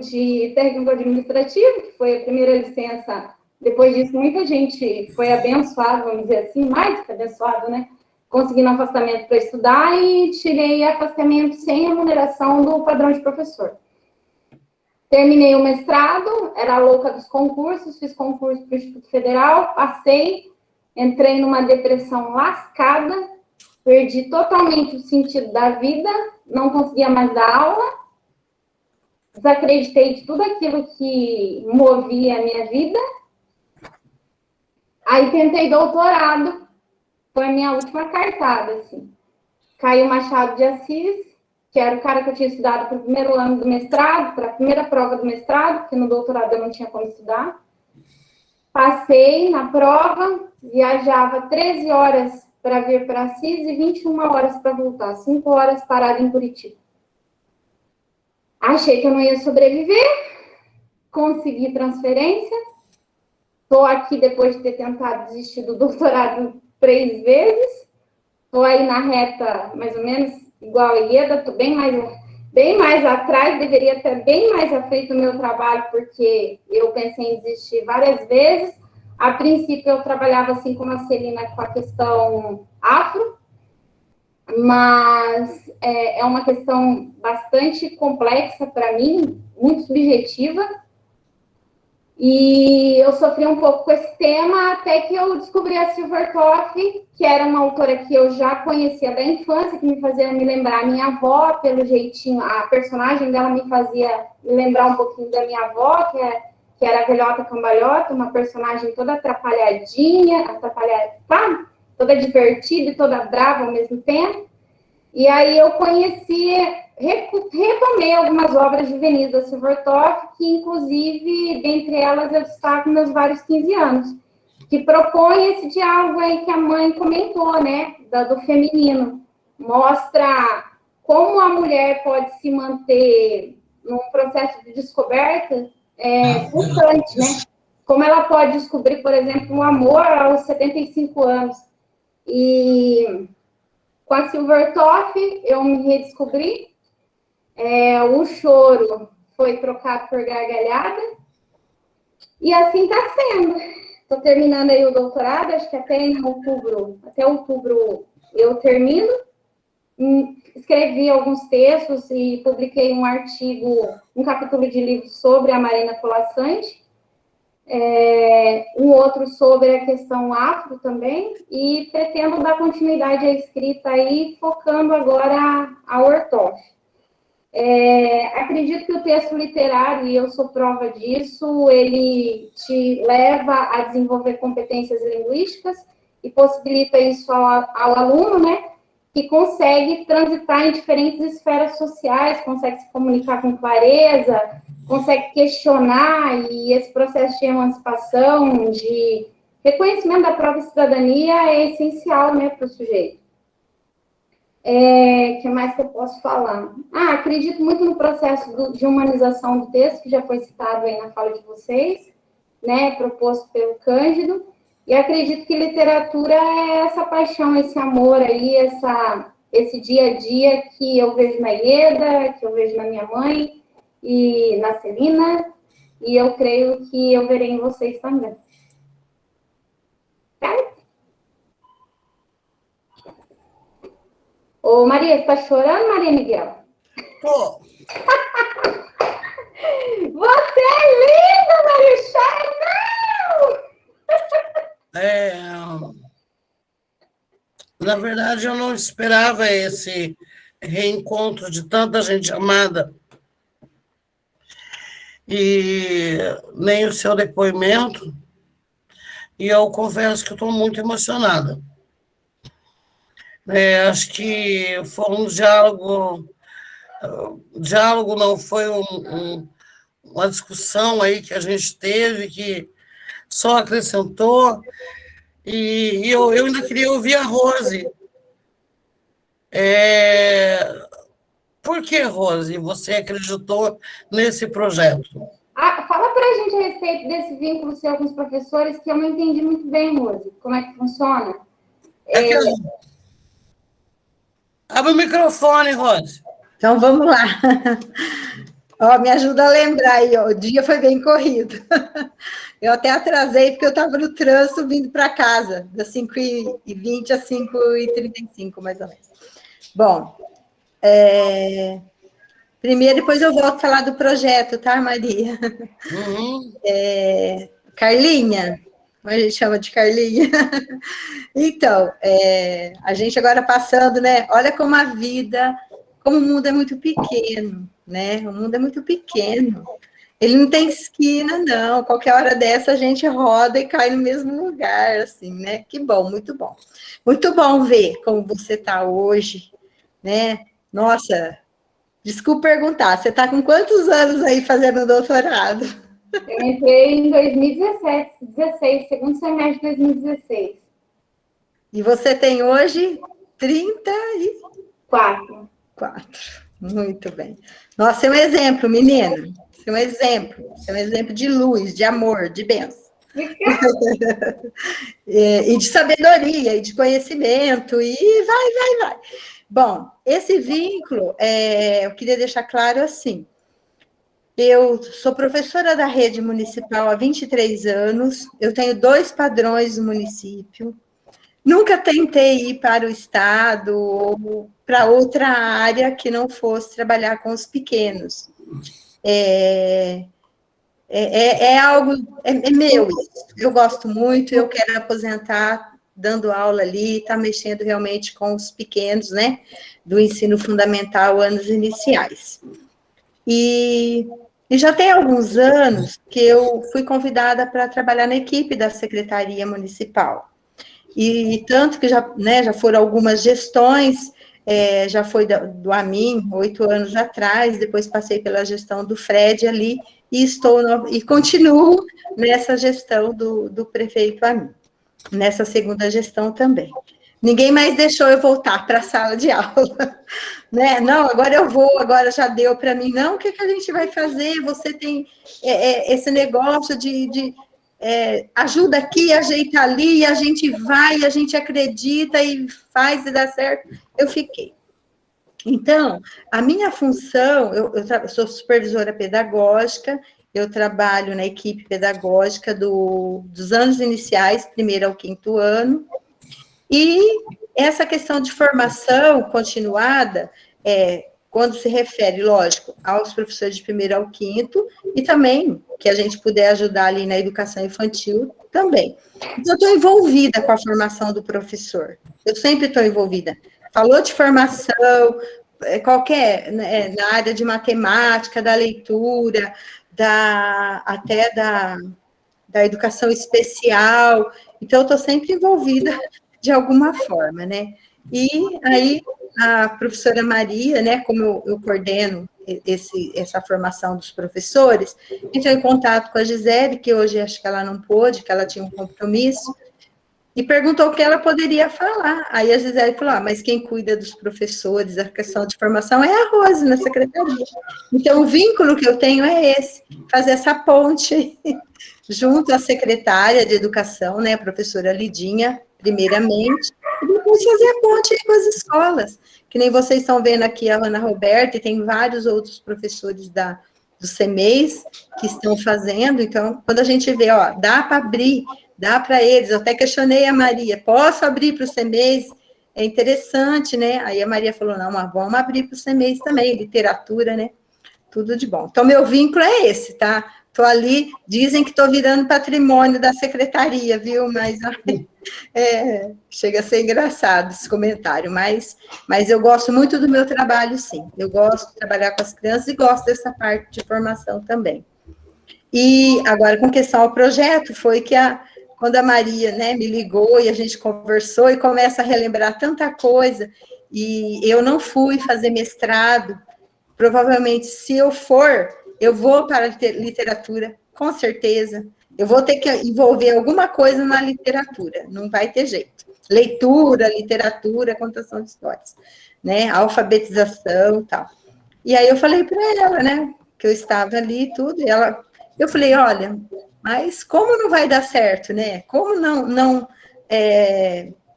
de técnico administrativo, que foi a primeira licença. Depois disso, muita gente foi abençoada, vamos dizer assim, mais que abençoado, né? Conseguindo afastamento para estudar e tirei afastamento sem remuneração do padrão de professor. Terminei o mestrado, era louca dos concursos, fiz concurso para o Instituto Federal, passei, entrei numa depressão lascada, perdi totalmente o sentido da vida, não conseguia mais dar aula, desacreditei de tudo aquilo que movia a minha vida. Aí tentei doutorado, foi a minha última cartada, assim. Caio Machado de Assis, que era o cara que eu tinha estudado para o primeiro ano do mestrado, para a primeira prova do mestrado, porque no doutorado eu não tinha como estudar. Passei na prova, viajava 13 horas para vir para Assis e 21 horas para voltar, 5 horas parada em Curitiba. Achei que eu não ia sobreviver, consegui transferência, estou aqui depois de ter tentado desistir do doutorado 3 vezes, estou aí na reta, mais ou menos, igual a Ieda, estou bem mais atrás, deveria ter bem mais à frente do meu trabalho, porque eu pensei em desistir várias vezes. A princípio, eu trabalhava assim como a Celina com a questão afro. mas é uma questão bastante complexa para mim, muito subjetiva, e eu sofri um pouco com esse tema até que eu descobri a Silvertoff, que era uma autora que eu já conhecia da infância, que me fazia me lembrar a minha avó, pelo jeitinho, a personagem dela me fazia me lembrar um pouquinho da minha avó, que era a velhota cambalhota, uma personagem toda atrapalhadinha, toda divertida e toda brava ao mesmo tempo. E aí eu retomei algumas obras juvenis da Silvertoff, que inclusive, dentre elas, eu destaco meus vários 15 anos, que propõe esse diálogo aí que a mãe comentou, né, do feminino. Mostra como a mulher pode se manter num processo de descoberta constante, né? Como ela pode descobrir, por exemplo, um amor aos 75 anos. E com a Silvertoff, eu me redescobri. O choro foi trocado por gargalhada. E assim está sendo. Estou terminando aí o doutorado, acho que até outubro eu termino. Escrevi alguns textos e publiquei um artigo, um capítulo de livro sobre a Marina Colasanti, um outro sobre a questão afro também, e pretendo dar continuidade à escrita aí, focando agora a Ortoff. Acredito que o texto literário, e eu sou prova disso, ele te leva a desenvolver competências linguísticas e possibilita isso ao aluno, né, que consegue transitar em diferentes esferas sociais, consegue se comunicar com clareza, consegue questionar, e esse processo de emancipação, de reconhecimento da própria cidadania é essencial, né, para o sujeito. Que mais que eu posso falar? Acredito muito no processo de humanização do texto, que já foi citado aí na fala de vocês, né, proposto pelo Cândido, e acredito que literatura é essa paixão, esse amor aí, esse dia a dia que eu vejo na Ieda, que eu vejo na minha mãe e na Celina, e eu creio que eu verei em vocês também. Certo? Ô, Maria, você está chorando, Maria Miguel? Pô. Você é linda, Marichai! Na verdade, eu não esperava esse reencontro de tanta gente amada. E nem o seu depoimento. E eu confesso que eu estou muito emocionada. Acho que foi um diálogo. Diálogo não foi uma discussão aí que a gente teve que só acrescentou. E eu ainda queria ouvir a Rose. Por que, Rose, você acreditou nesse projeto? Fala para a gente a respeito desse vínculo seu com os professores, que eu não entendi muito bem, Rose. Como é que funciona? Abre o microfone, Rose. Então, vamos lá. Me ajuda a lembrar aí, o dia foi bem corrido. Eu até atrasei, porque eu estava no trânsito vindo para casa, das 5h20 às 5h35, mais ou menos. Bom, primeiro, depois eu volto a falar do projeto, tá, Maria? Uhum. Carlinha, como a gente chama de Carlinha? Então, a gente agora passando, né? Olha como a vida, como o mundo é muito pequeno, né? O mundo é muito pequeno. Ele não tem esquina, não. Qualquer hora dessa a gente roda e cai no mesmo lugar, assim, né? Que bom, muito bom. Muito bom ver como você está hoje, né? Nossa, desculpa perguntar, você está com quantos anos aí fazendo doutorado? Eu entrei em 2016, segundo semestre de 2016. E você tem hoje 34. Muito bem. Nossa, é um exemplo, menina. Você é um exemplo. Você é um exemplo de luz, de amor, de bênção. E de sabedoria, e de conhecimento, e vai. Bom, esse vínculo, eu queria deixar claro assim. Eu sou professora da rede municipal há 23 anos, eu tenho 2 padrões no município, Nunca tentei ir para o Estado ou para outra área que não fosse trabalhar com os pequenos. Algo, é meu isso. Eu gosto muito, eu quero aposentar dando aula ali, tá mexendo realmente com os pequenos, né, do ensino fundamental, anos iniciais. E já tem alguns anos que eu fui convidada para trabalhar na equipe da Secretaria Municipal. E tanto que já, né, já foram algumas gestões, já foi do Amin, 8 anos atrás, depois passei pela gestão do Fred ali, e continuo nessa gestão do prefeito Amin, nessa segunda gestão também. Ninguém mais deixou eu voltar para a sala de aula, né? Não, agora eu vou, agora já deu para mim. Não, o que a gente vai fazer? Você tem esse negócio de ajuda aqui, ajeita ali, e a gente vai, a gente acredita e faz e dá certo. Eu fiquei. Então, a minha função, eu sou supervisora pedagógica, eu trabalho na equipe pedagógica dos anos iniciais, 1º ao 5º ano, e essa questão de formação continuada, quando se refere, lógico, aos professores de 1º ao 5º, e também que a gente puder ajudar ali na educação infantil também. Então, eu estou envolvida com a formação do professor, eu sempre estou envolvida. Falou de formação, qualquer, né, na área de matemática, da leitura, até da educação especial, então eu estou sempre envolvida de alguma forma, né? E aí, a professora Maria, né, como eu coordeno essa formação dos professores, entrou em contato com a Gisele, que hoje acho que ela não pôde, que ela tinha um compromisso, e perguntou o que ela poderia falar. Aí a Gisele falou, mas quem cuida dos professores, a questão de formação é a Rose, na secretaria. Então, o vínculo que eu tenho é esse, fazer essa ponte junto à secretária de educação, né, a professora Lidinha, primeiramente, e depois fazer a ponte aí com as escolas, que nem vocês estão vendo aqui a Ana Roberta, e tem vários outros professores do CEMEIS que estão fazendo, então, quando a gente vê, dá para abrir, dá para eles, eu até questionei a Maria, posso abrir para o CEMEIS? É interessante, né? Aí a Maria falou, não, mas vamos abrir para o CEMEIS também, literatura, né? Tudo de bom. Então, meu vínculo é esse, tá? Estou ali, dizem que estou virando patrimônio da secretaria, viu? Mas chega a ser engraçado esse comentário, mas eu gosto muito do meu trabalho, sim. Eu gosto de trabalhar com as crianças e gosto dessa parte de formação também. E agora, com questão ao projeto, foi que quando a Maria, né, me ligou e a gente conversou e começa a relembrar tanta coisa, e eu não fui fazer mestrado, provavelmente, se eu for, eu vou para a literatura, com certeza. Eu vou ter que envolver alguma coisa na literatura, não vai ter jeito. Leitura, literatura, contação de histórias, né? Alfabetização e tal. E aí eu falei para ela, né, que eu estava ali e tudo, e eu falei, olha, mas como não vai dar certo, né? Como não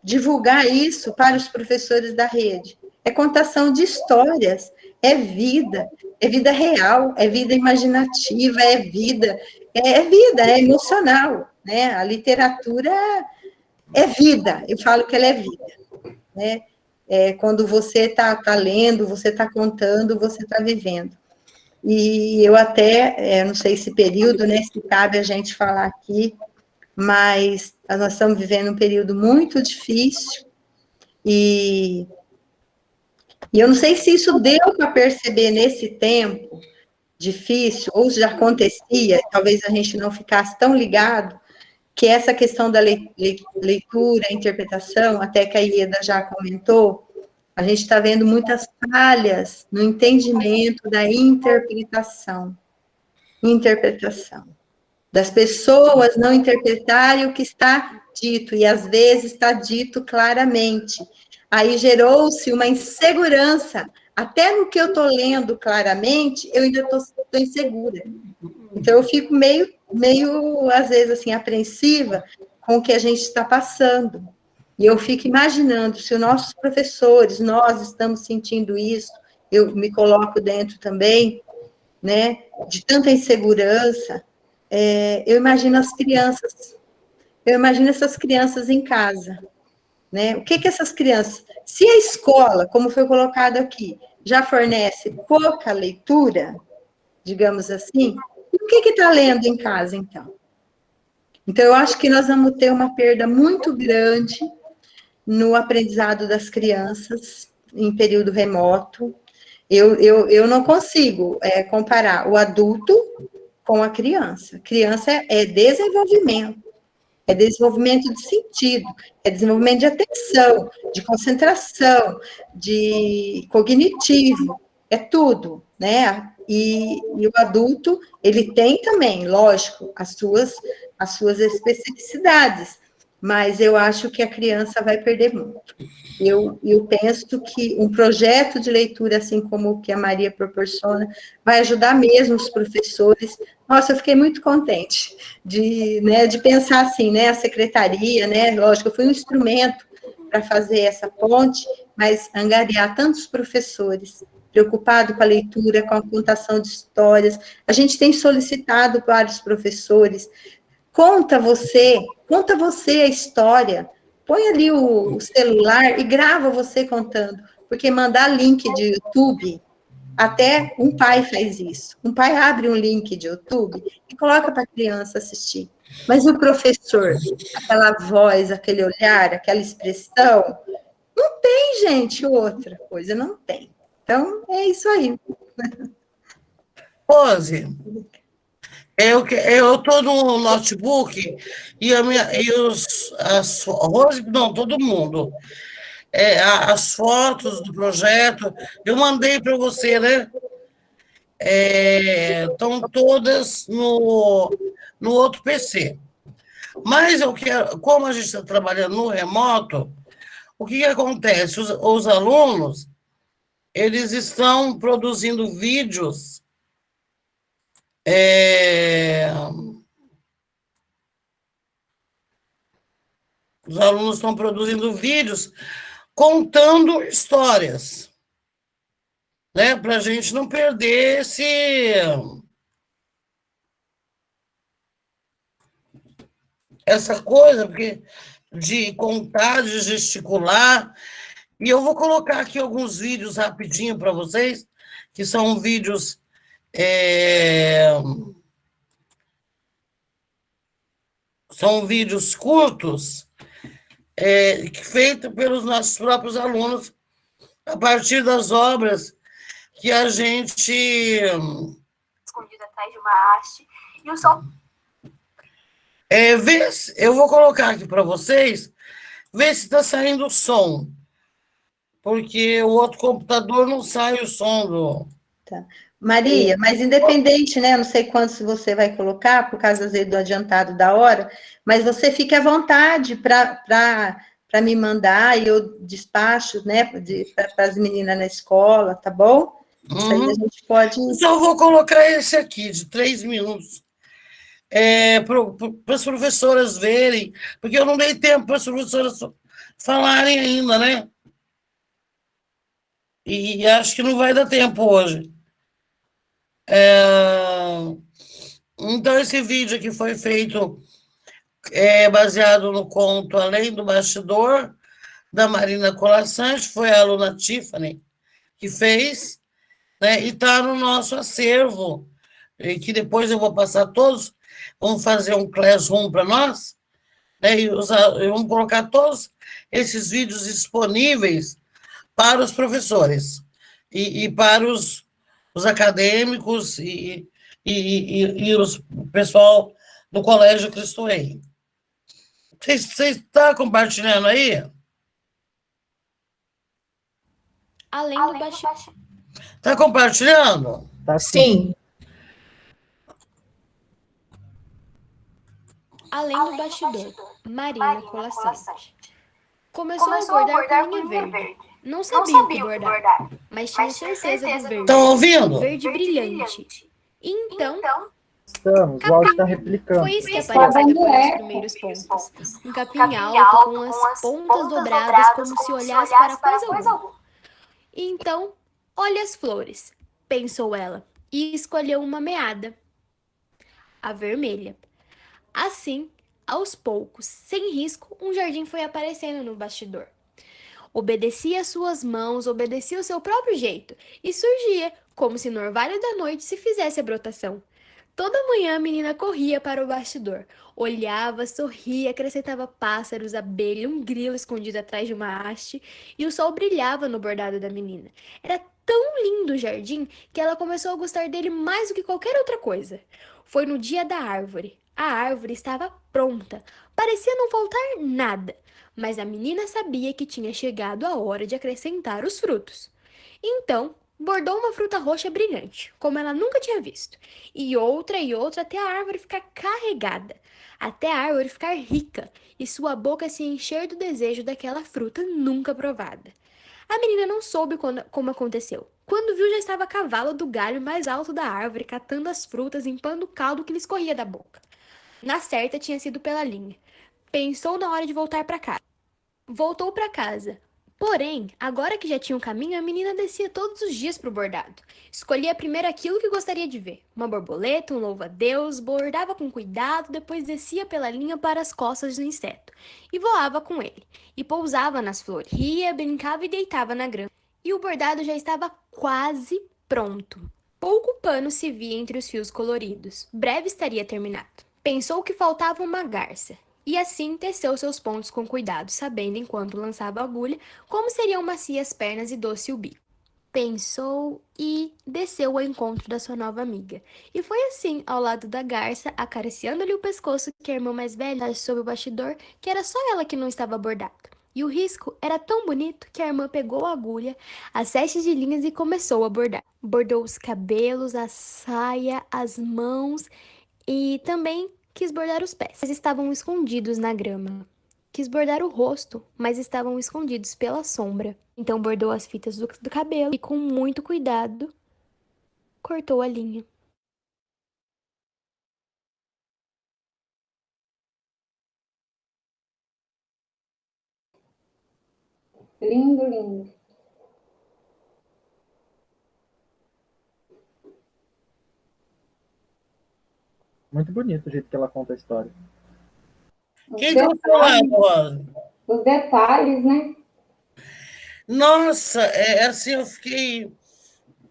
divulgar isso para os professores da rede? É contação de histórias, é vida real, é vida imaginativa, é vida, é emocional, né? A literatura é vida, eu falo que ela é vida, né? Quando você está lendo, você está contando, você está vivendo. E eu até, não sei esse período, né, se cabe a gente falar aqui, mas nós estamos vivendo um período muito difícil, e eu não sei se isso deu para perceber nesse tempo difícil, ou já acontecia, talvez a gente não ficasse tão ligado, que essa questão da leitura, interpretação, até que a Ieda já comentou, a gente está vendo muitas falhas no entendimento da interpretação. Das pessoas não interpretarem o que está dito, e às vezes está dito claramente. Aí gerou-se uma insegurança, até no que eu estou lendo claramente, eu ainda estou insegura. Então, eu fico meio, às vezes, assim, apreensiva com o que a gente está passando. E eu fico imaginando, se os nossos professores, nós estamos sentindo isso, eu me coloco dentro também, né, de tanta insegurança, eu imagino essas crianças em casa, né? O que que essas crianças... Se a escola, como foi colocado aqui, já fornece pouca leitura, digamos assim, o que está lendo em casa, então? Então, eu acho que nós vamos ter uma perda muito grande no aprendizado das crianças em período remoto. Eu não consigo comparar o adulto com a criança. Criança é desenvolvimento de sentido, é desenvolvimento de atenção, de concentração, de cognitivo, é tudo, né? E o adulto, ele tem também, lógico, as suas especificidades, mas eu acho que a criança vai perder muito. Eu penso que um projeto de leitura, assim como o que a Maria proporciona, vai ajudar mesmo os professores. Nossa, eu fiquei muito contente de pensar assim, né, a secretaria, né, lógico, eu fui um instrumento para fazer essa ponte, mas angariar tantos professores preocupados com a leitura, com a contação de histórias. A gente tem solicitado vários professores, conta você a história, põe ali o celular e grava você contando, porque mandar link de YouTube, até um pai faz isso. Um pai abre um link de YouTube e coloca para a criança assistir. Mas o professor, aquela voz, aquele olhar, aquela expressão, não tem, gente, outra coisa, não tem. Então, é isso aí. Rose, eu estou no notebook e Rose, não, todo mundo. As fotos do projeto, eu mandei para você, né? Estão todas no outro PC. Mas eu quero, como a gente está trabalhando no remoto, o que acontece? Os alunos, eles estão produzindo vídeos os alunos estão produzindo vídeos contando histórias, né? Para a gente não perder essa coisa, porque de contar, de gesticular. E eu vou colocar aqui alguns vídeos rapidinho para vocês, que são vídeos curtos, feitos pelos nossos próprios alunos, a partir das obras que a gente... Escondido atrás de uma haste. E o som... eu vou colocar aqui para vocês, ver se está saindo o som. Porque o outro computador não sai o som do... Tá. Maria, mas independente, né? Eu não sei quantos você vai colocar, por causa às vezes, do adiantado da hora, mas você fique à vontade para me mandar e eu despacho, né? Para as meninas na escola, tá bom? Isso aí a gente pode... Então, eu vou colocar esse aqui, de 3 minutos, para as professoras verem, porque eu não dei tempo para as professoras falarem ainda, né? E acho que não vai dar tempo hoje. Então, esse vídeo aqui foi feito baseado no conto Além do Bastidor, da Marina Colasanti, foi a aluna Tiffany que fez, né? E está no nosso acervo, e que depois eu vou passar todos, vamos fazer um classroom para nós, né? E vamos colocar todos esses vídeos disponíveis para os professores e para os acadêmicos e o pessoal do Colégio Cristo Rei. Você está compartilhando aí? Além do bastidor. Está compartilhando? Tá sim. Além do bastidor, Marina Colasanti. Começou a bordar com linha verde. Não sabia o que bordar, mas tinha certeza do verde. Estão ouvindo? Verde brilhante. Então, Estamos, o áudio está replicando. foi isso que apareceu depois dos primeiros pontos. Um capim alto com as pontas dobradas como se olhasse para coisa alguma. Então, olha as flores, pensou ela, e escolheu uma meada, a vermelha. Assim, Aos poucos, sem risco, um jardim foi aparecendo no bastidor. Obedecia às suas mãos, obedecia ao seu próprio jeito, e surgia, como se no orvalho da noite se fizesse a brotação. Toda manhã a menina corria para o bastidor, olhava, sorria, acrescentava pássaros, abelha, um grilo escondido atrás de uma haste, e o sol brilhava no bordado da menina. Era tão lindo o jardim que ela começou a gostar dele mais do que qualquer outra coisa. Foi no dia da árvore. A árvore estava pronta, parecia não faltar nada, mas a menina sabia que tinha chegado a hora de acrescentar os frutos. Então, bordou uma fruta roxa brilhante, como ela nunca tinha visto, e outra até a árvore ficar carregada, até a árvore ficar rica e sua boca se encher do desejo daquela fruta nunca provada. A menina não soube como aconteceu. Quando viu, já estava a cavalo do galho mais alto da árvore, catando as frutas, limpando o caldo que lhe escorria da boca. Na certa, tinha sido pela linha. Pensou na hora de voltar para casa. Voltou para casa. Porém, agora que já tinha um caminho, a menina descia todos os dias para o bordado. Escolhia primeiro aquilo que gostaria de ver. Uma borboleta, um louva-a-Deus, bordava com cuidado, depois descia pela linha para as costas do inseto. E voava com ele. E pousava nas flores. Ria, brincava e deitava na grama. E o bordado já estava quase pronto. Pouco pano se via entre os fios coloridos. Breve estaria terminado. Pensou que faltava uma garça. E assim teceu seus pontos com cuidado, sabendo, enquanto lançava a agulha, como seriam macias as pernas e doce o bico. Pensou e desceu ao encontro da sua nova amiga. E foi assim, ao lado da garça, acariciando-lhe o pescoço, que a irmã mais velha sob o bastidor, que era só ela que não estava bordada. E o risco era tão bonito que a irmã pegou a agulha, as hastes de linhas e começou a bordar. Bordou os cabelos, a saia, as mãos e também quis bordar os pés, mas estavam escondidos na grama. Quis bordar o rosto, mas estavam escondidos pela sombra. Então bordou as fitas do cabelo e, com muito cuidado, cortou a linha. Lindo, lindo. Muito bonito o jeito que ela conta a história. Quem gostou lá agora? Os detalhes, né? Nossa, assim, eu fiquei...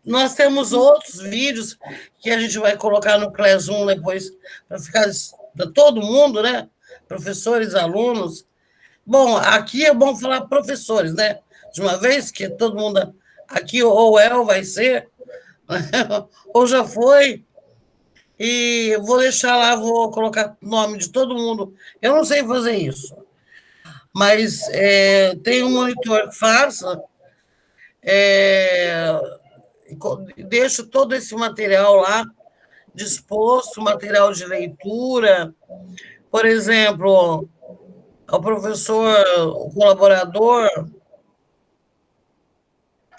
Nós temos outros vídeos que a gente vai colocar no Classroom depois, para ficar para todo mundo, né? Professores, alunos. Bom, aqui é bom falar professores, né? De uma vez que todo mundo... Aqui ou vai ser, ou já foi... E vou deixar lá, vou colocar o nome de todo mundo. Eu não sei fazer isso, mas tem um monitor que faça, deixo todo esse material lá disposto, material de leitura. Por exemplo, o professor, o colaborador,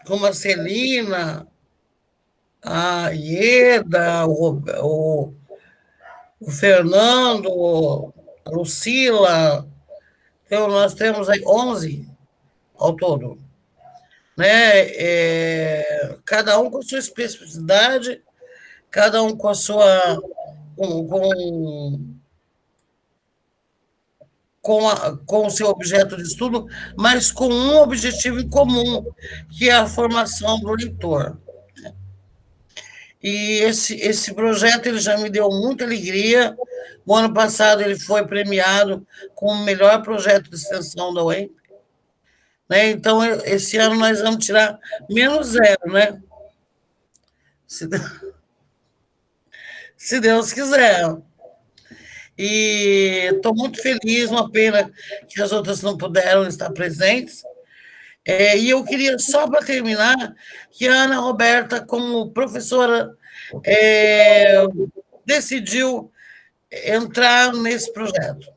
como a Celina, a Ieda, o Fernando, a Lucila, então nós temos aí 11 ao todo, né? Cada um com a sua especificidade, cada um com a sua... com o seu objeto de estudo, mas com um objetivo em comum, que é a formação do leitor. E esse projeto ele já me deu muita alegria. O ano passado ele foi premiado como o melhor projeto de extensão da UEM. Né? Então, esse ano nós vamos tirar -0, né? Se Deus quiser. E estou muito feliz, uma pena que as outras não puderam estar presentes. E eu queria, só para terminar, que a Ana Roberta, como professora, decidiu entrar nesse projeto.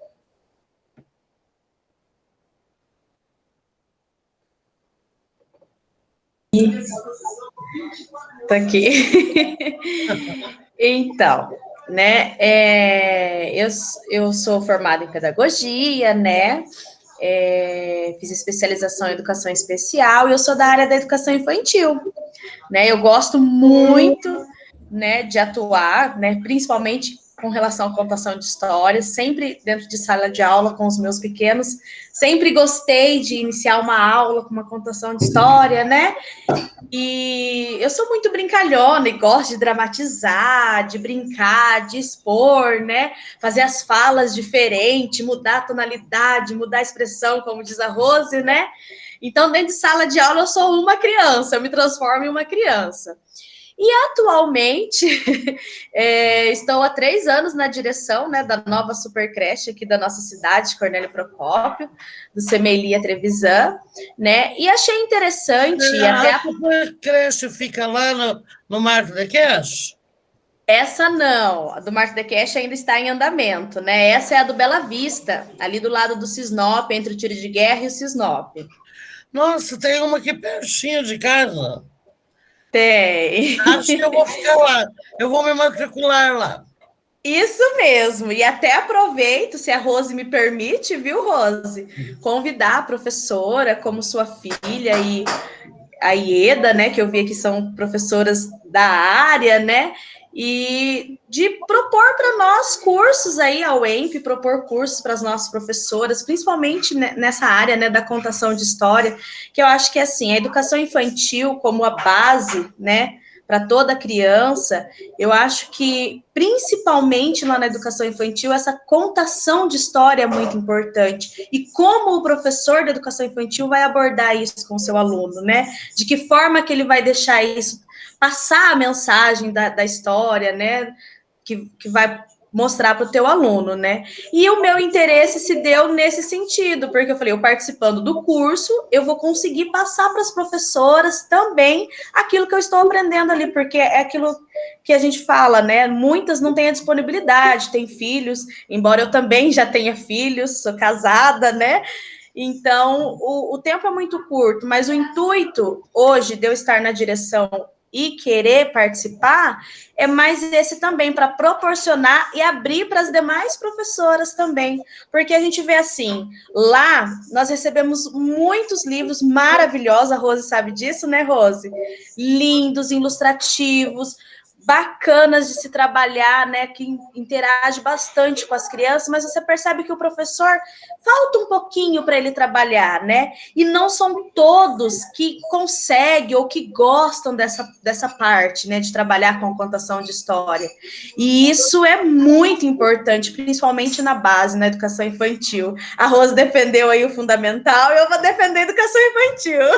Tô aqui. Então, né, eu sou formada em pedagogia, né, fiz especialização em educação especial e eu sou da área da educação infantil, né, eu gosto muito, né, de atuar, né, principalmente com relação à contação de histórias, sempre dentro de sala de aula com os meus pequenos, sempre gostei de iniciar uma aula com uma contação de história, né? E eu sou muito brincalhona e gosto de dramatizar, de brincar, de expor, né? Fazer as falas diferentes, mudar a tonalidade, mudar a expressão, como diz a Rose, né? Então, dentro de sala de aula, eu sou uma criança, eu me transformo em uma criança. E, atualmente, estou há 3 anos na direção, né, da nova supercreche aqui da nossa cidade, Cornélio Procópio, do Semelia Trevisan, né, e achei interessante... A supercreche fica lá no Marco de Cash? Essa não, a do Marco de Cash ainda está em andamento, né, essa é a do Bela Vista, ali do lado do Cisnop, entre o Tiro de Guerra e o Cisnop. Nossa, tem uma aqui pertinho de casa. Tem. Acho que eu vou ficar lá. Eu vou me matricular lá. Isso mesmo. E até aproveito, se a Rose me permite, viu, Rose? Convidar a professora como sua filha e a Ieda, né, que eu vi que são professoras da área, né, e de propor para nós cursos aí, a UEMP, propor cursos para as nossas professoras, principalmente nessa área, né, da contação de história, que eu acho que, assim, a educação infantil como a base, né, para toda criança, eu acho que, principalmente lá na educação infantil, essa contação de história é muito importante. E como o professor da educação infantil vai abordar isso com o seu aluno, né? De que forma que ele vai deixar isso, passar a mensagem da história, né? Que vai mostrar para o teu aluno, né? E o meu interesse se deu nesse sentido, porque eu falei, eu participando do curso, eu vou conseguir passar para as professoras também aquilo que eu estou aprendendo ali, porque é aquilo que a gente fala, né? Muitas não têm a disponibilidade, têm filhos, embora eu também já tenha filhos, sou casada, né? Então, o tempo é muito curto, mas o intuito hoje de eu estar na direção e querer participar, é mais esse também, para proporcionar e abrir para as demais professoras também, porque a gente vê assim, lá nós recebemos muitos livros maravilhosos, a Rose sabe disso, né, Rose? Lindos, ilustrativos, bacanas de se trabalhar, né, que interage bastante com as crianças, mas você percebe que o professor falta um pouquinho para ele trabalhar, né, e não são todos que conseguem ou que gostam dessa parte, né, de trabalhar com contação de história, e isso é muito importante, principalmente na base, na educação infantil. A Rose defendeu aí o fundamental, eu vou defender a educação infantil,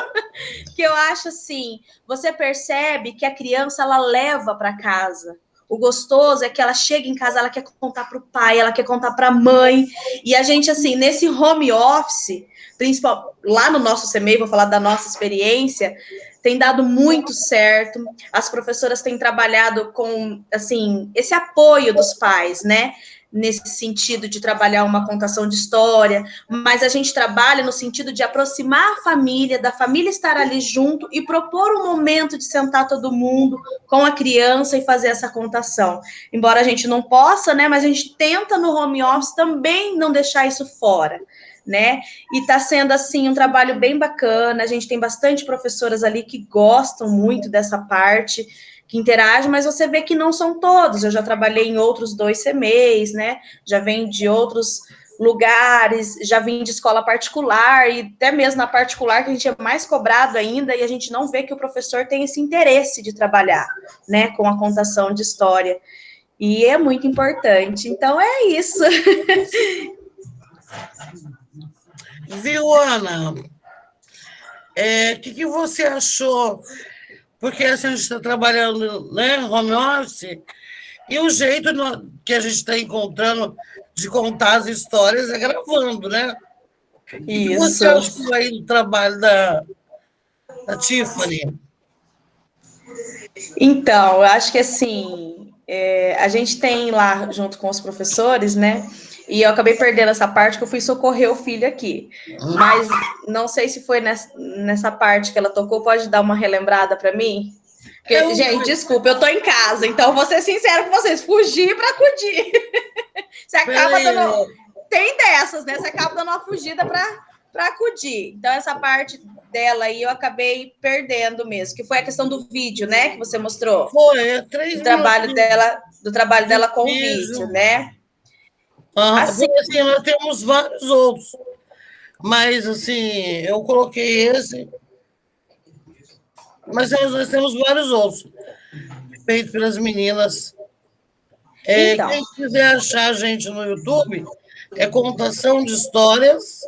que eu acho assim, você percebe que a criança, ela leva para casa. O gostoso é que ela chega em casa, ela quer contar para o pai, ela quer contar para a mãe. E a gente, assim, nesse home office, principal, lá no nosso CMEI, vou falar da nossa experiência, tem dado muito certo. As professoras têm trabalhado com, assim, esse apoio dos pais, né? Nesse sentido de trabalhar uma contação de história, mas a gente trabalha no sentido de aproximar a família, da família estar ali junto e propor um momento de sentar todo mundo com a criança e fazer essa contação. Embora a gente não possa, né, mas a gente tenta no home office também não deixar isso fora, né, e está sendo, assim, um trabalho bem bacana, a gente tem bastante professoras ali que gostam muito dessa parte, que interagem, mas você vê que não são todos. Eu já trabalhei em outros 2 CMEs, né? Já venho de outros lugares, já vim de escola particular, e até mesmo na particular, que a gente é mais cobrado ainda, e a gente não vê que o professor tem esse interesse de trabalhar, né? Com a contação de história. E é muito importante. Então, é isso. Viu, Ana? O que você achou? Porque a gente está trabalhando, né, home office, e o jeito que a gente está encontrando de contar as histórias é gravando, né? O que você achou aí do trabalho da Tiffany? Então, eu acho que, assim, a gente tem lá, junto com os professores, né, e eu acabei perdendo essa parte, que eu fui socorrer o filho aqui, mas não sei se foi nessa parte que ela tocou, pode dar uma relembrada para mim? Porque, gente, desculpa, eu tô em casa, então vou ser sincera com vocês, fugir para acudir. Você acaba dando... Tem dessas, né? Você acaba dando uma fugida para acudir. Então, essa parte dela e eu acabei perdendo mesmo, que foi a questão do vídeo, né, que você mostrou. Foi, 3 do trabalho dela com o vídeo. vídeo, né? Assim, nós temos vários outros, mas assim, eu coloquei esse, mas nós temos vários outros, feitos pelas meninas. Então. Quem quiser achar a gente no YouTube, é Contação de Histórias.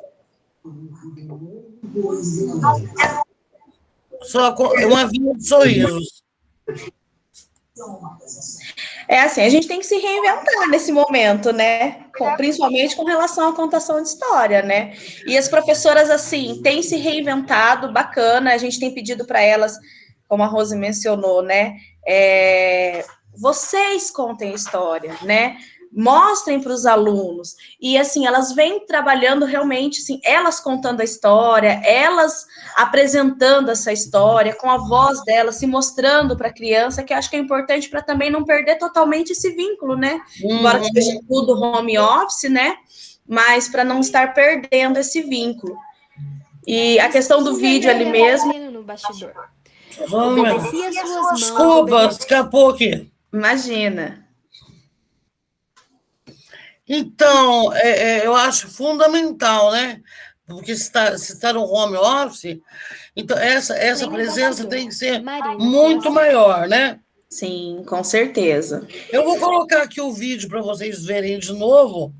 Só uma vida de sorrisos. É assim, a gente tem que se reinventar nesse momento, né? Principalmente com relação à contação de história, né? E as professoras, assim, têm se reinventado, bacana, a gente tem pedido para elas, como a Rose mencionou, né? Vocês contem história, né? Mostrem para os alunos, e assim, elas vêm trabalhando realmente, assim, elas contando a história, elas apresentando essa história, com a voz delas, se mostrando para a criança, que eu acho que é importante para também não perder totalmente esse vínculo, né? Embora seja tudo home office, né? Mas para não estar perdendo esse vínculo. E a questão do vídeo ali mesmo... No bastidor. Obedecia suas mãos. Desculpa, escapou aqui. Imagina. Então, eu acho fundamental, né? Porque se está no home office, então essa presença tem que ser muito maior, né? Sim, com certeza. Eu vou colocar aqui o vídeo para vocês verem de novo.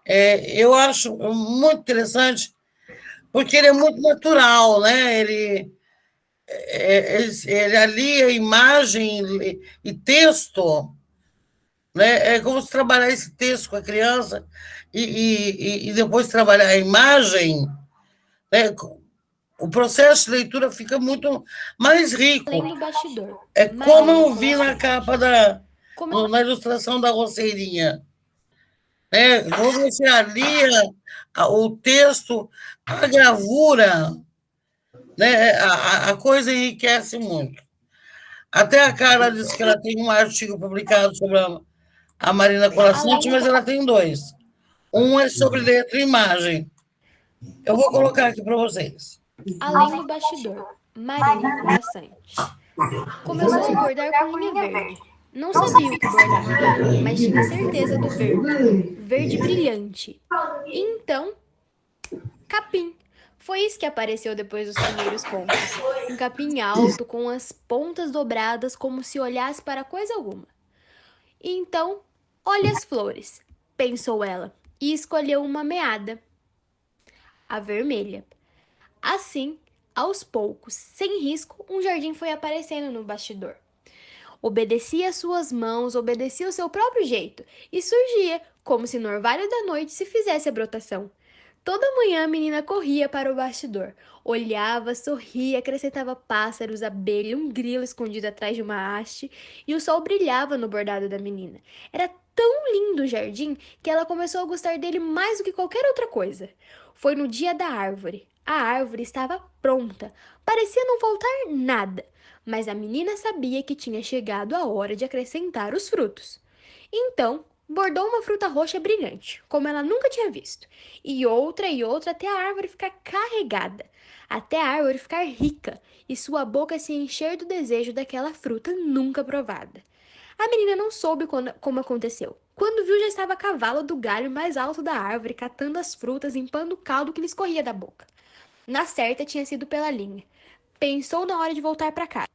Eu acho muito interessante, porque ele é muito natural, né? Ele alia imagem e texto, né? É como se trabalhar esse texto com a criança e depois trabalhar a imagem, né? O processo de leitura fica muito mais rico. Além do bastidor. Como eu vi na capa na ilustração da roceirinha. Vou ver se alia o texto, a gravura, né? A coisa enriquece muito. Até a Carla disse que ela tem um artigo publicado sobre a Marina Colasanti, mas ela tem 2. Um é sobre letra e imagem. Eu vou colocar aqui para vocês. Além do bastidor, Marina Colasanti começou a bordar com linha verde. Não sabia o que bordava, mas tinha certeza do verde. Verde brilhante. Então, capim. Foi isso que apareceu depois dos primeiros pontos. Um capim alto, com as pontas dobradas, como se olhasse para coisa alguma. Então, olha as flores, pensou ela, e escolheu uma meada, a vermelha. Assim, aos poucos, sem risco, um jardim foi aparecendo no bastidor. Obedecia suas mãos, obedecia o seu próprio jeito, e surgia, como se no orvalho da noite se fizesse a brotação. Toda manhã a menina corria para o bastidor, olhava, sorria, acrescentava pássaros, abelha, um grilo escondido atrás de uma haste, e o sol brilhava no bordado da menina. Era tão lindo o jardim que ela começou a gostar dele mais do que qualquer outra coisa. Foi no dia da árvore. A árvore estava pronta, parecia não faltar nada, mas a menina sabia que tinha chegado a hora de acrescentar os frutos. Então, bordou uma fruta roxa brilhante, como ela nunca tinha visto, e outra até a árvore ficar carregada, até a árvore ficar rica e sua boca se encher do desejo daquela fruta nunca provada. A menina não soube como aconteceu. Quando viu, já estava a cavalo do galho mais alto da árvore, catando as frutas, limpando o caldo que lhe escorria da boca. Na certa, tinha sido pela linha. Pensou na hora de voltar para casa.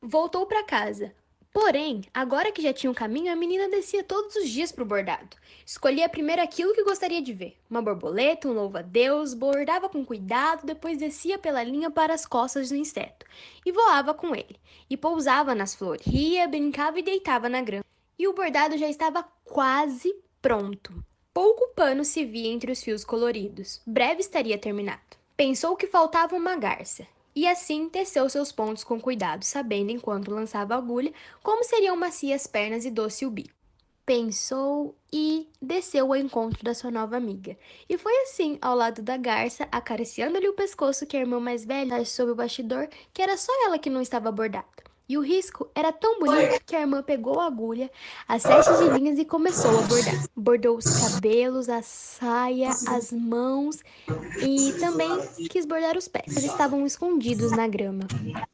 Voltou para casa. Porém, agora que já tinha um caminho, a menina descia todos os dias para o bordado. Escolhia primeiro aquilo que gostaria de ver. Uma borboleta, um louva-a-Deus, bordava com cuidado, depois descia pela linha para as costas do inseto. E voava com ele. E pousava nas flores. Ria, brincava e deitava na grama. E o bordado já estava quase pronto. Pouco pano se via entre os fios coloridos. Breve estaria terminado. Pensou que faltava uma garça. E assim teceu seus pontos com cuidado, sabendo, enquanto lançava a agulha, como seriam macias as pernas e doce o bico. Pensou e desceu ao encontro da sua nova amiga. E foi assim, ao lado da garça, acariciando-lhe o pescoço, que a irmã mais velha sob o bastidor, que era só ela que não estava bordada. E o risco era tão bonito que a irmã pegou a agulha, as 7 de linhas e começou a bordar. Bordou os cabelos, a saia, as mãos e também quis bordar os pés. Eles estavam escondidos na grama.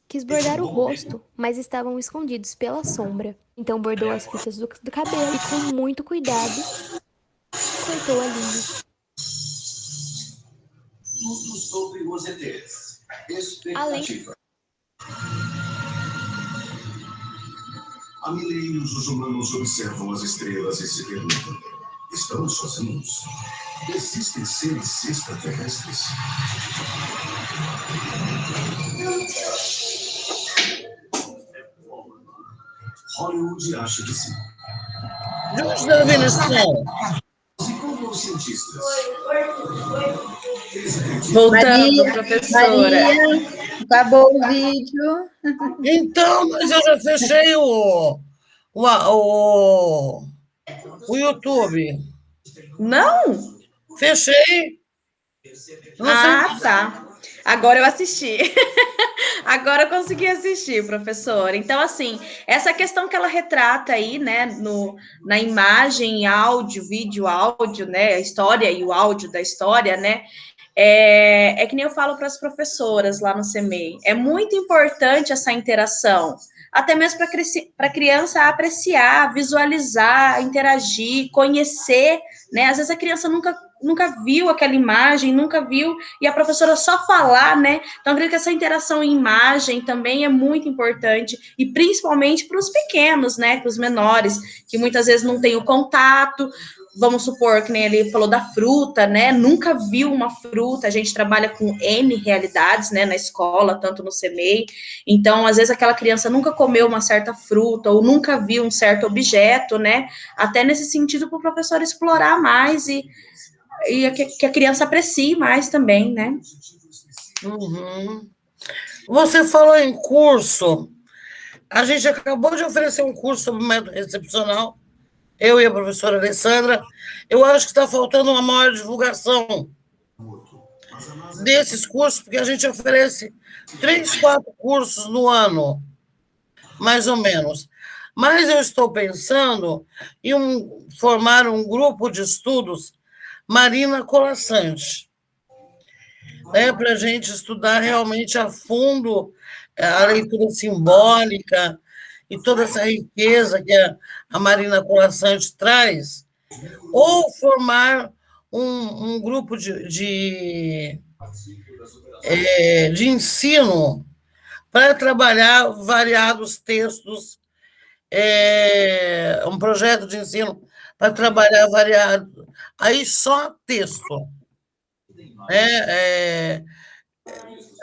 Quis bordar o rosto, mas estavam escondidos pela sombra. Então bordou as fitas do cabelo e com muito cuidado cortou a linha. Tudo sobre os ETs. Além Expectativa. Há milênios os humanos observam as estrelas e se perguntam: estamos sozinhos? Existem seres extraterrestres? Hollywood acha que sim. De onde está vindo esse som? Segundo os cientistas, Voltando, professora. Maria, acabou o vídeo. Então, mas eu já fechei o YouTube. Não? Fechei. Ah, tá. Agora eu assisti. Agora eu consegui assistir, professora. Então, assim, essa questão que ela retrata aí, né, na imagem, áudio, vídeo, áudio, né, a história e o áudio da história, né, é que nem eu falo para as professoras lá no CEMEI. É muito importante essa interação, até mesmo para a criança apreciar, visualizar, interagir, conhecer, né? Às vezes a criança nunca viu aquela imagem, nunca viu, e a professora só falar, né? Então, eu acredito que essa interação em imagem também é muito importante, e principalmente para os pequenos, né? Para os menores, que muitas vezes não têm o contato. Vamos supor, que nem ele falou da fruta, né? Nunca viu uma fruta, a gente trabalha com N realidades, né? Na escola, tanto no CEMEI. Então, às vezes, aquela criança nunca comeu uma certa fruta, ou nunca viu um certo objeto, né? Até nesse sentido, para o professor explorar mais e que a criança aprecie mais também, né? Uhum. Você falou em curso. A gente acabou de oferecer um curso sobre método recepcional, eu e a professora Alessandra. Eu acho que está faltando uma maior divulgação desses cursos, porque a gente oferece 3, 4 cursos no ano, mais ou menos. Mas eu estou pensando em formar um grupo de estudos Marina Colaçante, né, para a gente estudar realmente a fundo a leitura simbólica e toda essa riqueza que a Marina Colaçante traz, ou formar um grupo de ensino para trabalhar variados textos, um projeto de ensino para trabalhar variado, aí só texto.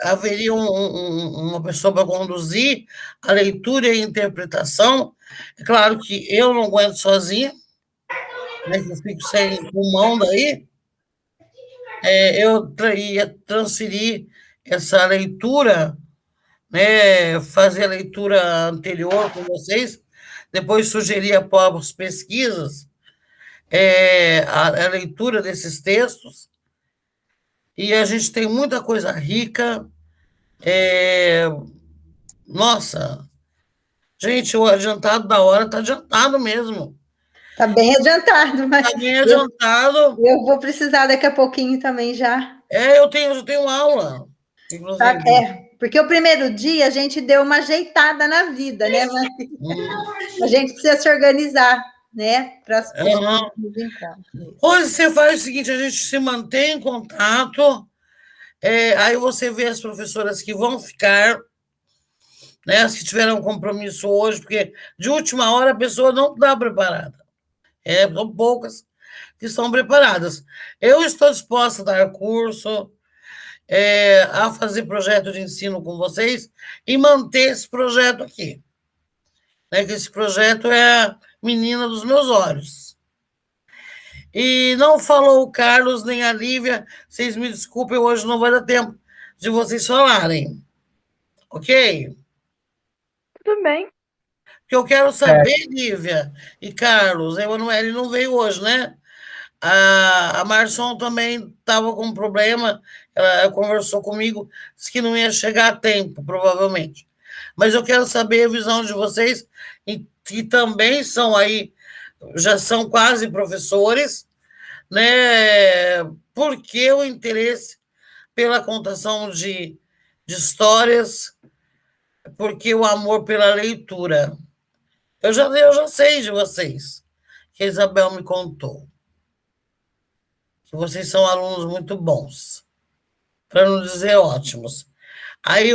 Haveria uma pessoa para conduzir a leitura e a interpretação. É claro que eu não aguento sozinha, né, que eu fico sem pulmão daí. Eu ia transferir essa leitura, né, fazer a leitura anterior com vocês, depois sugerir após pesquisas a leitura desses textos, e a gente tem muita coisa rica. Nossa, gente, o adiantado da hora está adiantado mesmo. Está bem adiantado, mas está bem adiantado. Eu vou precisar daqui a pouquinho também já. Eu tenho aula, inclusive. Porque o primeiro dia a gente deu uma ajeitada na vida, né? Mas a gente precisa se organizar, né? Para as Hoje você faz o seguinte: a gente se mantém em contato, aí você vê as professoras que vão ficar, né, as que tiveram compromisso hoje, porque de última hora a pessoa não está preparada. São poucas que estão preparadas. Eu estou disposta a dar curso, a fazer projeto de ensino com vocês e manter esse projeto aqui. Né, que esse projeto é a menina dos meus olhos. E não falou o Carlos nem a Lívia, vocês me desculpem, hoje não vai dar tempo de vocês falarem. Ok? Tudo bem. Porque eu quero saber, Lívia e Carlos, a Emanuele não veio hoje, né? A Marson também estava com um problema, ela conversou comigo, disse que não ia chegar a tempo, provavelmente. mas eu quero saber a visão de vocês, que também são aí, já são quase professores, né? Por que o interesse pela contação de histórias? Por que o amor pela leitura? Eu já sei de vocês, que a Isabel me contou, que vocês são alunos muito bons, para não dizer ótimos. Aí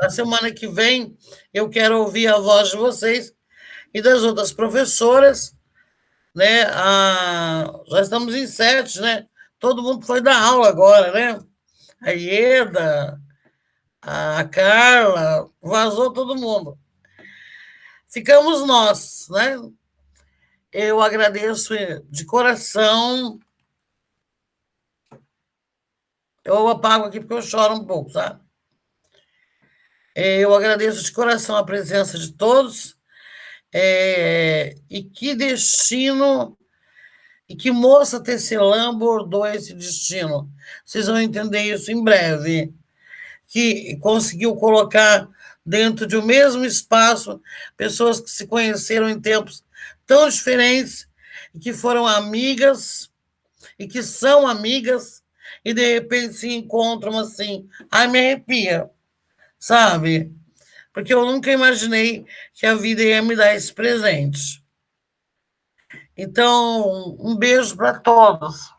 a semana que vem, eu quero ouvir a voz de vocês e das outras professoras, né? Já estamos em 7, né? Todo mundo foi dar aula agora, né? A Ieda, a Carla, vazou todo mundo. Ficamos nós, né? Eu agradeço de coração. Eu apago aqui porque eu choro um pouco, sabe? Eu agradeço de coração a presença de todos. E que destino, e que moça tecelã bordou esse destino. Vocês vão entender isso em breve. Que conseguiu colocar dentro de um mesmo espaço pessoas que se conheceram em tempos tão diferentes, e que foram amigas, e que são amigas, e de repente se encontram assim. Ai, me arrepia, sabe? Porque eu nunca imaginei que a vida ia me dar esse presente. Então, um beijo para todos.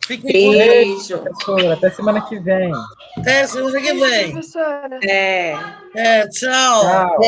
Fiquem beijo. Professora, até semana que vem. Até semana que vem. Professora. É. Tchau. Tchau.